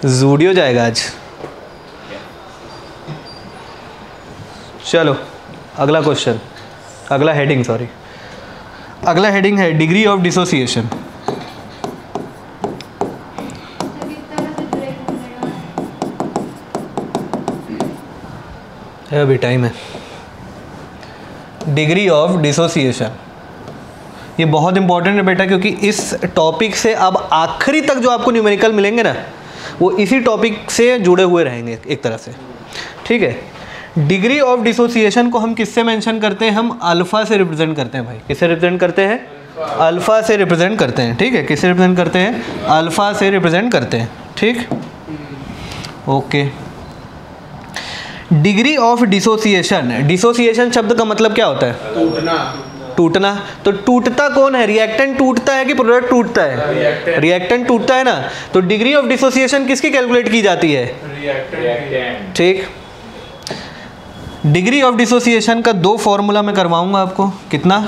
जूडियो जाएगा आज। चलो अगला क्वेश्चन, अगला हेडिंग, सॉरी अगला हेडिंग है डिग्री ऑफ डिसोसिएशन। सर किस तरह से ब्रेक मिलेगा? अभी टाइम है। Degree of dissociation. ये बहुत इंपॉर्टेंट है बेटा, क्योंकि इस टॉपिक से अब आखिरी तक जो आपको न्यूमेरिकल मिलेंगे ना, वो इसी टॉपिक से जुड़े हुए रहेंगे एक तरह से, ठीक है। डिग्री ऑफ डिसोसिएशन को हम किससे मेंशन करते हैं? हम अल्फ़ा से रिप्रेजेंट करते हैं भाई। किससे रिप्रेजेंट करते हैं? अल्फ़ा से रिप्रेजेंट करते हैं, ठीक है। किससे रिप्रेजेंट करते हैं? अल्फ़ा से रिप्रेजेंट करते हैं, ठीक, okay. Degree of dissociation, dissociation शब्द का मतलब क्या होता है? टूटना। टूटना। तो टूटता कौन है? रिएक्टेंट टूटता है कि प्रोडक्ट टूटता है? रिएक्टेंट टूटता है ना। तो डिग्री ऑफ डिसोसिएशन किसकी कैलकुलेट की जाती है? रिएक्टेंट। ठीक। डिग्री ऑफ डिसोसिएशन का 2 फॉर्मूला मैं करवाऊंगा आपको। कितना?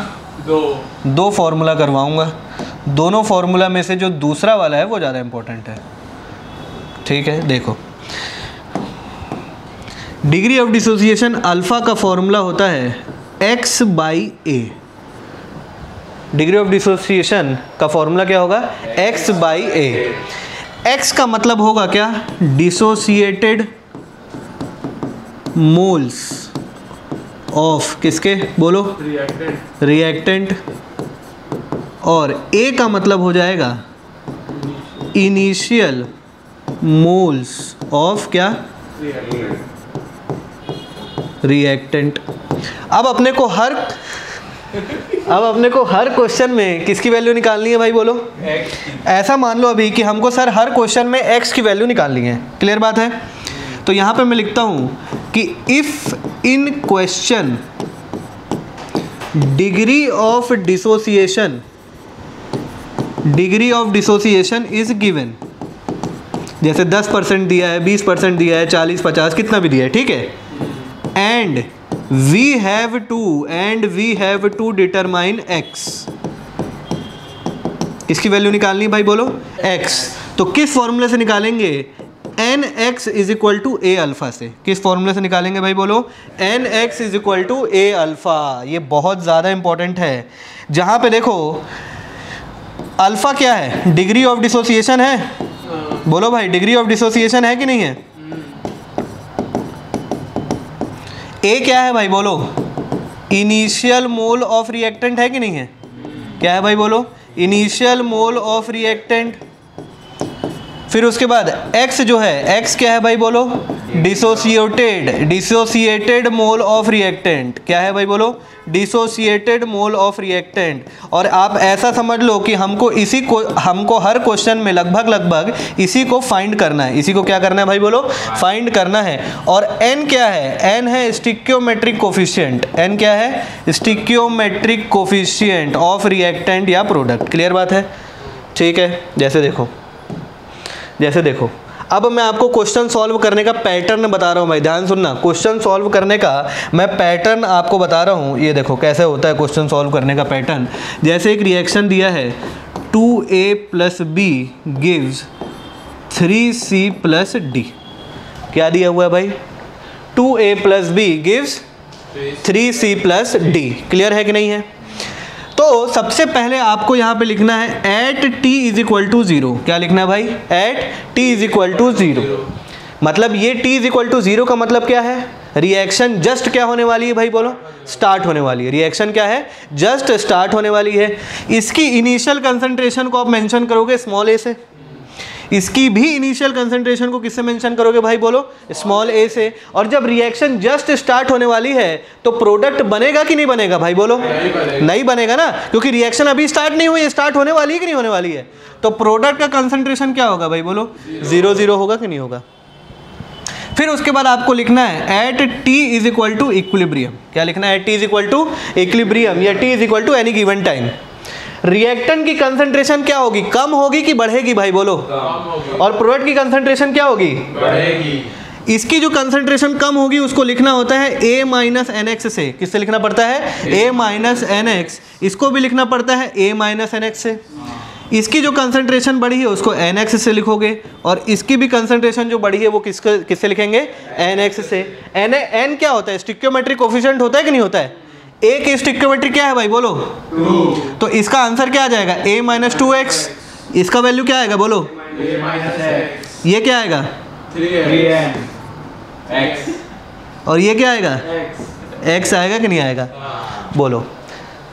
2 फॉर्मूला करवाऊंगा। दोनों फॉर्मूला में से जो दूसरा वाला है वो ज़्यादा इंपॉर्टेंट है, ठीक है। देखो, डिग्री ऑफ डिसोसिएशन अल्फ़ा का फॉर्मूला होता है x/a। डिग्री ऑफ डिसोसिएशन का फॉर्मूला क्या होगा? x/a। x का मतलब होगा क्या? डिसोसिएटेड मोल्स ऑफ किसके? बोलो। रिएक्टेंट। और a का मतलब हो जाएगा इनिशियल मोल्स ऑफ क्या? रिएक्टेंट। अब अपने को हर क्वेश्चन में किसकी वैल्यू निकालनी है भाई? बोलो। ऐसा मान लो अभी कि हमको सर हर क्वेश्चन में x की वैल्यू निकालनी है। क्लियर बात है? तो यहाँ पे मैं लिखता हूँ कि if in question degree of dissociation is given, जैसे 10% दिया है, 20% दिया है, 40-50 कितना भी दिया है, ठीक है। And we have to determine x। इसकी वैल्यू निकालनी है भाई, बोलो x। तो किस फॉर्मूले से निकालेंगे? nx is equal to a alpha से। किस फॉर्मूले से निकालेंगे भाई? बोलो। nx is equal to a alpha. ये बहुत ज़्यादा इंपॉर्टेंट है। जहाँ पे देखो अल्फ़ा क्या है? डिग्री ऑफ डिसोसिएशन है। बोलो भाई, डिग्री ऑफ डिसोसिएशन है कि नहीं है? ए क्या है भाई? बोलो। इनिशियल मोल ऑफ रिएक्टेंट है कि नहीं है? क्या है भाई? बोलो। Initial mole of reactant. फिर उसके बाद x जो है, x क्या है भाई? बोलो। Dissociated mole of reactant. क्या है भाई? बोलो। Dissociated mole of reactant. और आप ऐसा समझ लो कि हमको हर क्वेश्चन में लगभग इसी को फाइंड करना है। इसी को क्या करना है भाई? बोलो। फाइंड करना है। और n क्या है? n है स्टिक्योमेट्रिक कोफिशिएंट। n क्या है? स्टिक्योमेट्रिक कोफिशिएंट ऑफ रिएक्टेंट या प्रोडक्ट। क्लियर बात है? ठीक है। जैसे देखो अब मैं आपको क्वेश्चन सॉल्व करने का पैटर्न बता रहा हूँ भाई, ध्यान सुनना। क्वेश्चन सॉल्व करने का मैं पैटर्न आपको बता रहा हूँ। ये देखो कैसे होता है क्वेश्चन सॉल्व करने का पैटर्न। जैसे एक रिएक्शन दिया है 2a + b gives 3c + d। क्या दिया हुआ है भाई? 2a + b gives 3c + d। Clear है कि नहीं है? तो सबसे पहले आपको यहाँ पे लिखना है at t is equal to 0। क्या लिखना है भाई? At t is equal to 0। मतलब ये t इज इक्वल टू 0 का मतलब क्या है? रिएक्शन जस्ट क्या होने वाली है भाई? बोलो। स्टार्ट होने वाली है। रिएक्शन क्या है? जस्ट स्टार्ट होने वाली है। इसकी इनिशियल कंसंट्रेशन को आप मेंशन करोगे स्मॉल a से। इसकी भी इनिशियल कंसंट्रेशन को किससे मेंशन करोगे भाई? बोलो। स्मॉल a से। और जब रिएक्शन जस्ट स्टार्ट होने वाली है तो प्रोडक्ट बनेगा कि नहीं बनेगा भाई? बोलो। नहीं बनेगा ना, क्योंकि रिएक्शन अभी स्टार्ट नहीं हुई है। स्टार्ट होने वाली है कि नहीं होने वाली है? तो प्रोडक्ट का कंसंट्रेशन क्या होगा भाई? बोलो। 0 होगा कि नहीं होगा? फिर उसके बाद आपको लिखना है at t is equal to equilibrium. क्या लिखना है? At t is equal to equilibrium या t is equal to any given time. Reactant की कंसंट्रेशन क्या होगी? कम होगी कि बढ़ेगी भाई? बोलो। और प्रोडक्ट की कंसंट्रेशन क्या होगी? बढ़ेगी। इसकी जो कंसंट्रेशन कम होगी उसको लिखना होता है a - nx से। किससे लिखना पड़ता है? a - nx। इसको भी लिखना पड़ता है a - nx से। इसकी जो कंसंट्रेशन बढ़ी है उसको nx से लिखोगे, और इसकी भी कंसंट्रेशन जो बढ़ी है वो किससे लिखेंगे? nx से। n क्या होता है? स्टिक्योमेट्रिक कोफिशिएंट होता है कि नहीं होता है? a की स्टिक्योमेट्री क्या है भाई? बोलो। 2। तो इसका आंसर क्या आ जाएगा? a - 2x। इसका वैल्यू क्या आएगा? बोलो। ये क्या आएगा? 3x। और ये क्या आएगा? x आएगा कि नहीं आएगा? बोलो।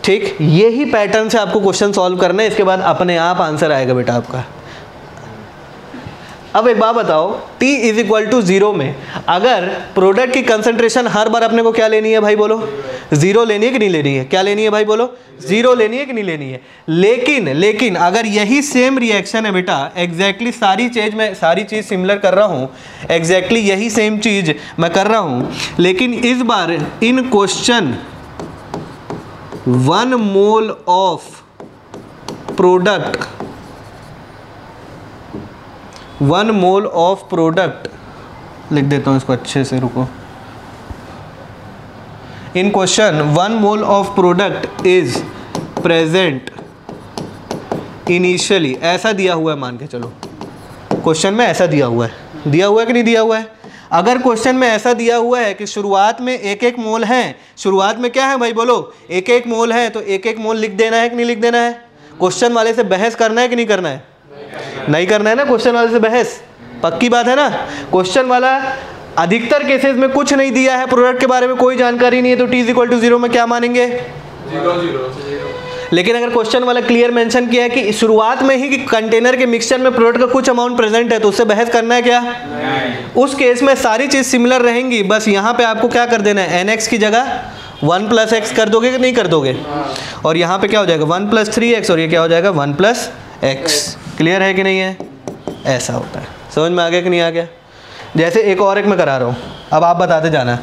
ठीक, यही पैटर्न से आपको क्वेश्चन सॉल्व करना है, इसके बाद अपने आप आंसर आएगा बेटा आपका। अब एक बात बताओ, t इज इक्वल टू 0 में अगर प्रोडक्ट की कंसंट्रेशन हर बार अपने को क्या लेनी है भाई बोलो? 0 लेनी है कि नहीं लेनी है? क्या लेनी है भाई बोलो? 0 लेनी है कि नहीं लेनी है? लेकिन अगर यही सेम रिएक्शन है बेटा, एग्जैक्टली सारी चीज़ सिमिलर कर रहा हूँ, एग्जैक्टली यही सेम चीज़ मैं कर रहा हूँ, लेकिन इस बार in question 1 mole of product 1 mole of product लिख देता हूँ इसको अच्छे से, रुको। In question 1 mole of product is present initially, ऐसा दिया हुआ है, मान के चलो क्वेश्चन में ऐसा दिया हुआ है कि नहीं दिया हुआ है? अगर क्वेश्चन में ऐसा दिया हुआ है कि शुरुआत में 1-1 मोल है, शुरुआत में क्या है भाई बोलो? 1-1 मोल है, तो 1-1 मोल लिख देना है कि नहीं लिख देना है? क्वेश्चन वाले से बहस करना है कि नहीं करना है? नहीं करना है ना क्वेश्चन वाले से बहस, पक्की बात है ना। क्वेश्चन वाला अधिकतर केसेस में कुछ नहीं दिया है, प्रोडक्ट के बारे में कोई जानकारी नहीं है, तो t इज इक्वल टू 0 में क्या मानेंगे? 0। लेकिन अगर क्वेश्चन वाला क्लियर मेंशन किया है कि शुरुआत में ही कि कंटेनर के मिक्सचर में प्रोडक्ट का कुछ अमाउंट प्रेजेंट है, तो उससे बहस करना है क्या? नहीं। उस केस में सारी चीज सिमिलर रहेंगी, बस यहाँ पे आपको क्या कर देना है? nx की जगह 1 + x कर दोगे कि नहीं कर दोगे? और यहाँ पे क्या हो जाएगा? 1 + 3x, और ये क्या हो जाएगा? 1 + x। क्लियर है कि नहीं है? ऐसा होता है, समझ में आ गया कि नहीं आ गया? जैसे एक और मैं करा रहा हूँ, अब आप बताते जाना।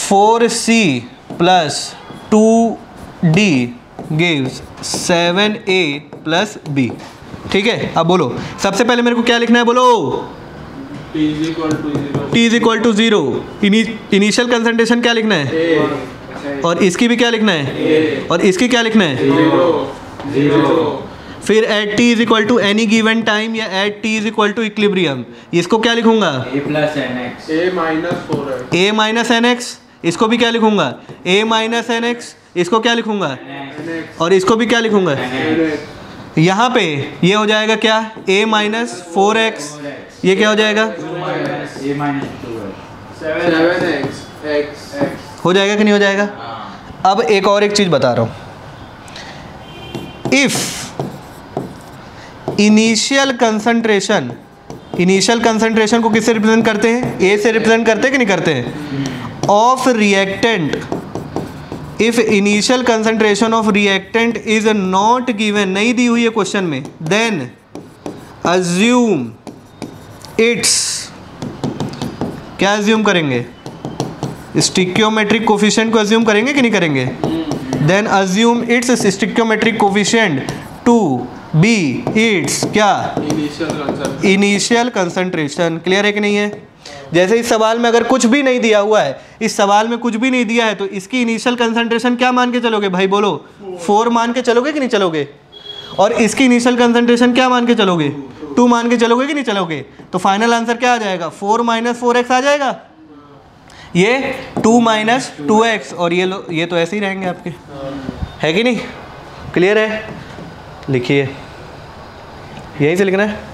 4c + 2d gives 7a + b। ठीक है, अब बोलो सबसे पहले मेरे को क्या लिखना है बोलो? t is equal to 0। Initial concentration क्या लिखना है? और इसकी भी क्या लिखना है? और इसकी क्या लिखना है? 0। फिर at t is equal to any given time या at t is equal to equilibrium, इसको क्या लिखूंगा? a minus nx। इसको भी क्या लिखूंगा? a minus nx। इसको क्या लिखूंगा? और इसको भी क्या लिखूंगा? यहाँ पे ये हो जाएगा क्या? a minus 4x। ये क्या हो जाएगा? हो जाएगा कि नहीं हो जाएगा? अब एक और चीज बता रहा हूँ, इफ इनिशियल कंसंट्रेशन को किससे रिप्रेजेंट करते हैं? ए से रिप्रेजेंट करते हैं कि नहीं करते हैं? Of reactant, if initial concentration of reactant is not given, नहीं दी हुई है क्वेश्चन में, देन अज्यूम इट्स, क्या अज्यूम करेंगे? स्टिक्योमेट्रिक कोफिशिएंट को अज्यूम करेंगे कि नहीं करेंगे? Then assume its stoichiometric coefficient to be its क्या? Initial concentration. क्लियर है कि नहीं है? जैसे इस सवाल में अगर कुछ भी नहीं दिया हुआ है, इस सवाल में कुछ भी नहीं दिया है, तो इसकी इनिशियल कंसंट्रेशन क्या मान के चलोगे भाई बोलो? 4 मान के चलोगे कि नहीं चलोगे? और इसकी इनिशियल कंसंट्रेशन क्या मान के चलोगे? 2 मान के चलोगे कि नहीं चलोगे? तो फाइनल आंसर क्या आ जाएगा? 4 - 4x आ जाएगा। ये 2 - 2x, और ये तो ऐसे ही रहेंगे आपके, है कि नहीं? क्लियर है? लिखिए, यहीं से लिखना है।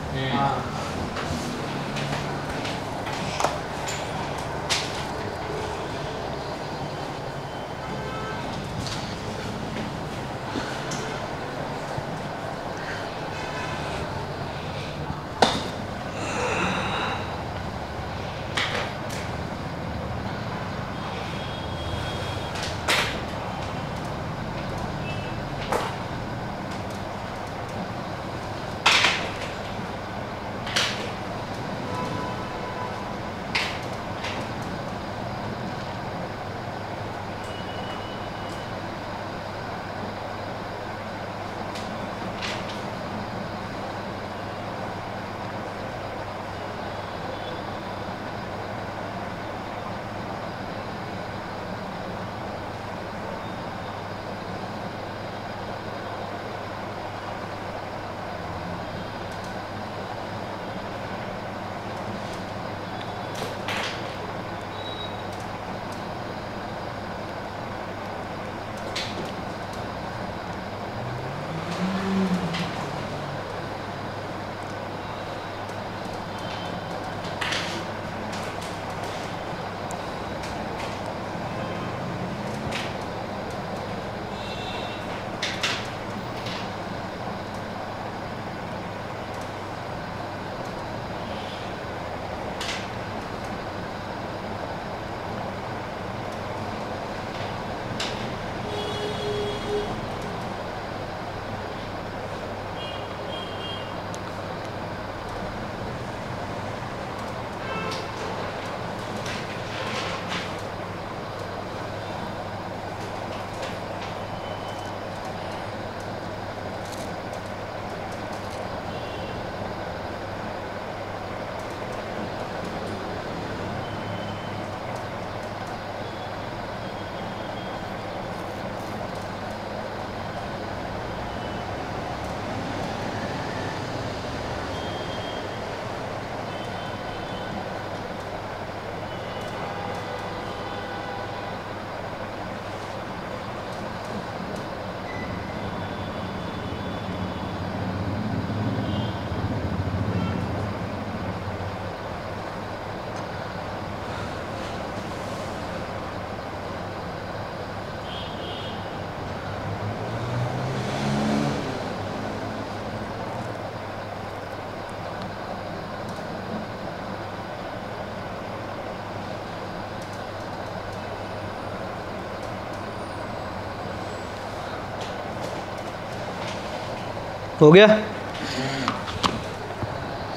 हो गया?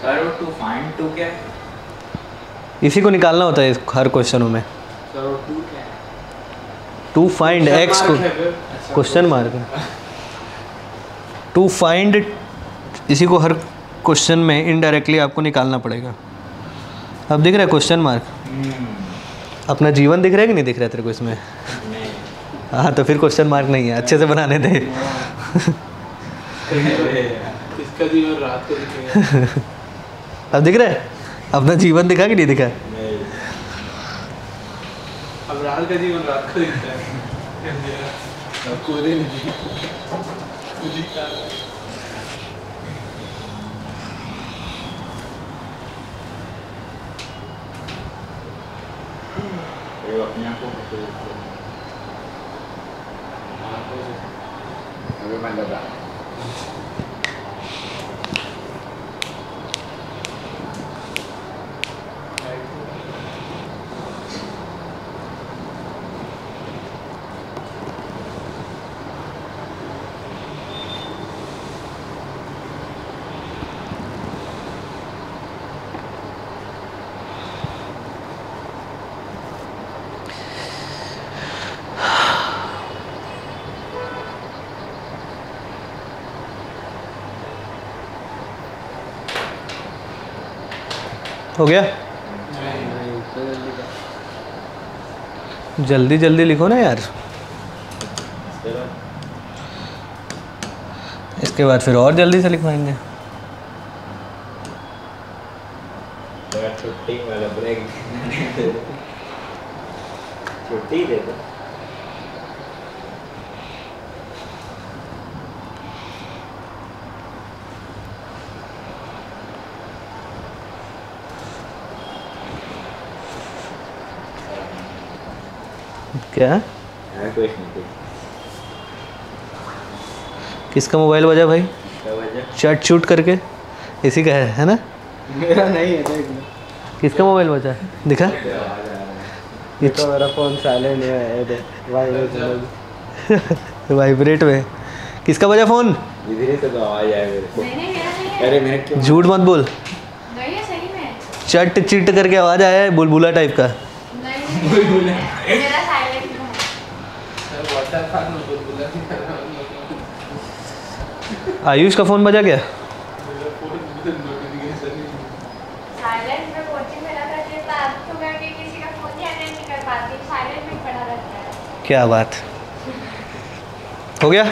सर वो टू फाइंड टू क्या है? इसी को निकालना होता है हर क्वेश्चनों में। सर वो 2 क्या है? टू फाइंड एक्स को क्वेश्चन मार्क है। टू फाइंड इसी को हर क्वेश्चन में इनडायरेक्टली आपको निकालना पड़ेगा। अब दिख रहा है क्वेश्चन मार्क? अपना जीवन दिख रहा है कि नहीं दिख रहा है तेरे को इसमें? हाँ तो फिर क्वेश्चन मार्क नहीं है, अच्छे से बनाने दे। इसका जीवन रात को दिखेगा। अब दिख रहा है? अपना जीवन दिखा कि नहीं दिखा? अब रात का जीवन रात को दिखता है। अब कोई नहीं अपने आप को अभी मैं लगा हो गया? जल्दी जल्दी लिखो ना यार। इसके बाद फिर और जल्दी से लिखवाएंगे। छुट्टी वाला ब्रेक छुट्टी दे दो। क्या? कुछ नहीं। किसका मोबाइल बजा भाई? चट चूट करके इसी का है ना? मेरा नहीं है, देख लो। किसका मोबाइल बजा? दिखा? ये तो मेरा फोन साइलेंट है, वाइब्रेट में। किसका बजा फोन? इधर से तो आवाज आए मेरे को। नहीं मेरा नहीं है। अरे मेरे क्यों? झूठ मत बोल। नहीं है सही में। चट चिट करके आवाज आया है, बुलबुला टाइप का। नहीं मेरा साइलेंट में है। सर व्हाट्सएप पर बुलबुला नहीं कर रहा हूं। आयुष का फोन बजा क्या? मेरा फोन नोटिफिकेशन नहीं। साइलेंट में कोचिंग में लगा रहता है, तो अब तो मैं भी किसी का फोन ही अटेंड नहीं कर पाती, साइलेंट में पड़ा रहता है। क्या बात? हो गया?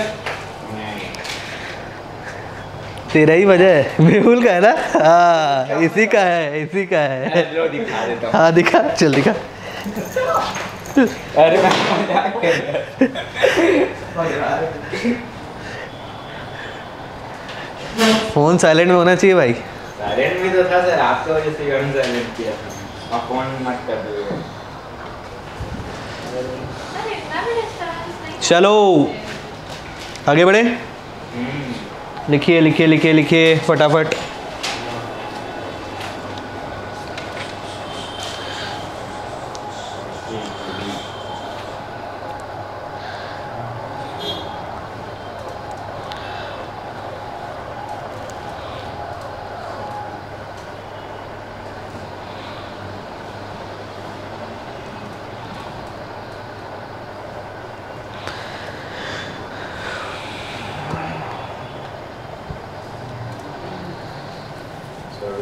तेरा ही वजह है, मेहुल का है ना? हाँ इसी का है, इसी का है। दिखा देता हूँ। हाँ दिखा, चल दिखा। अरे मैं मजाक कर रहा फोन साइलेंट में होना चाहिए भाई। साइलेंट भी तो था सर, आपकी वजह से अनसाइलेंट किया था। आप फोन मत कर दो। सर इतना भी डिस्टर्बेंस नहीं। चलो आगे बढ़े। लिखिए लिखिए लिखिए लिखिए फटाफट।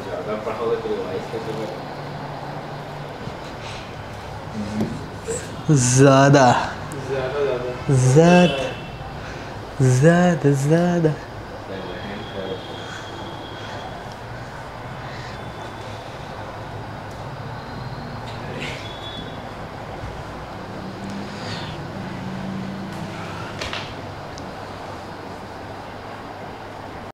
ज़्यादा पढ़ोगे तो रिवाइज कैसे करोगे? ज़्यादा ज्यादा ज़्यादा ज़्यादा ज़्यादा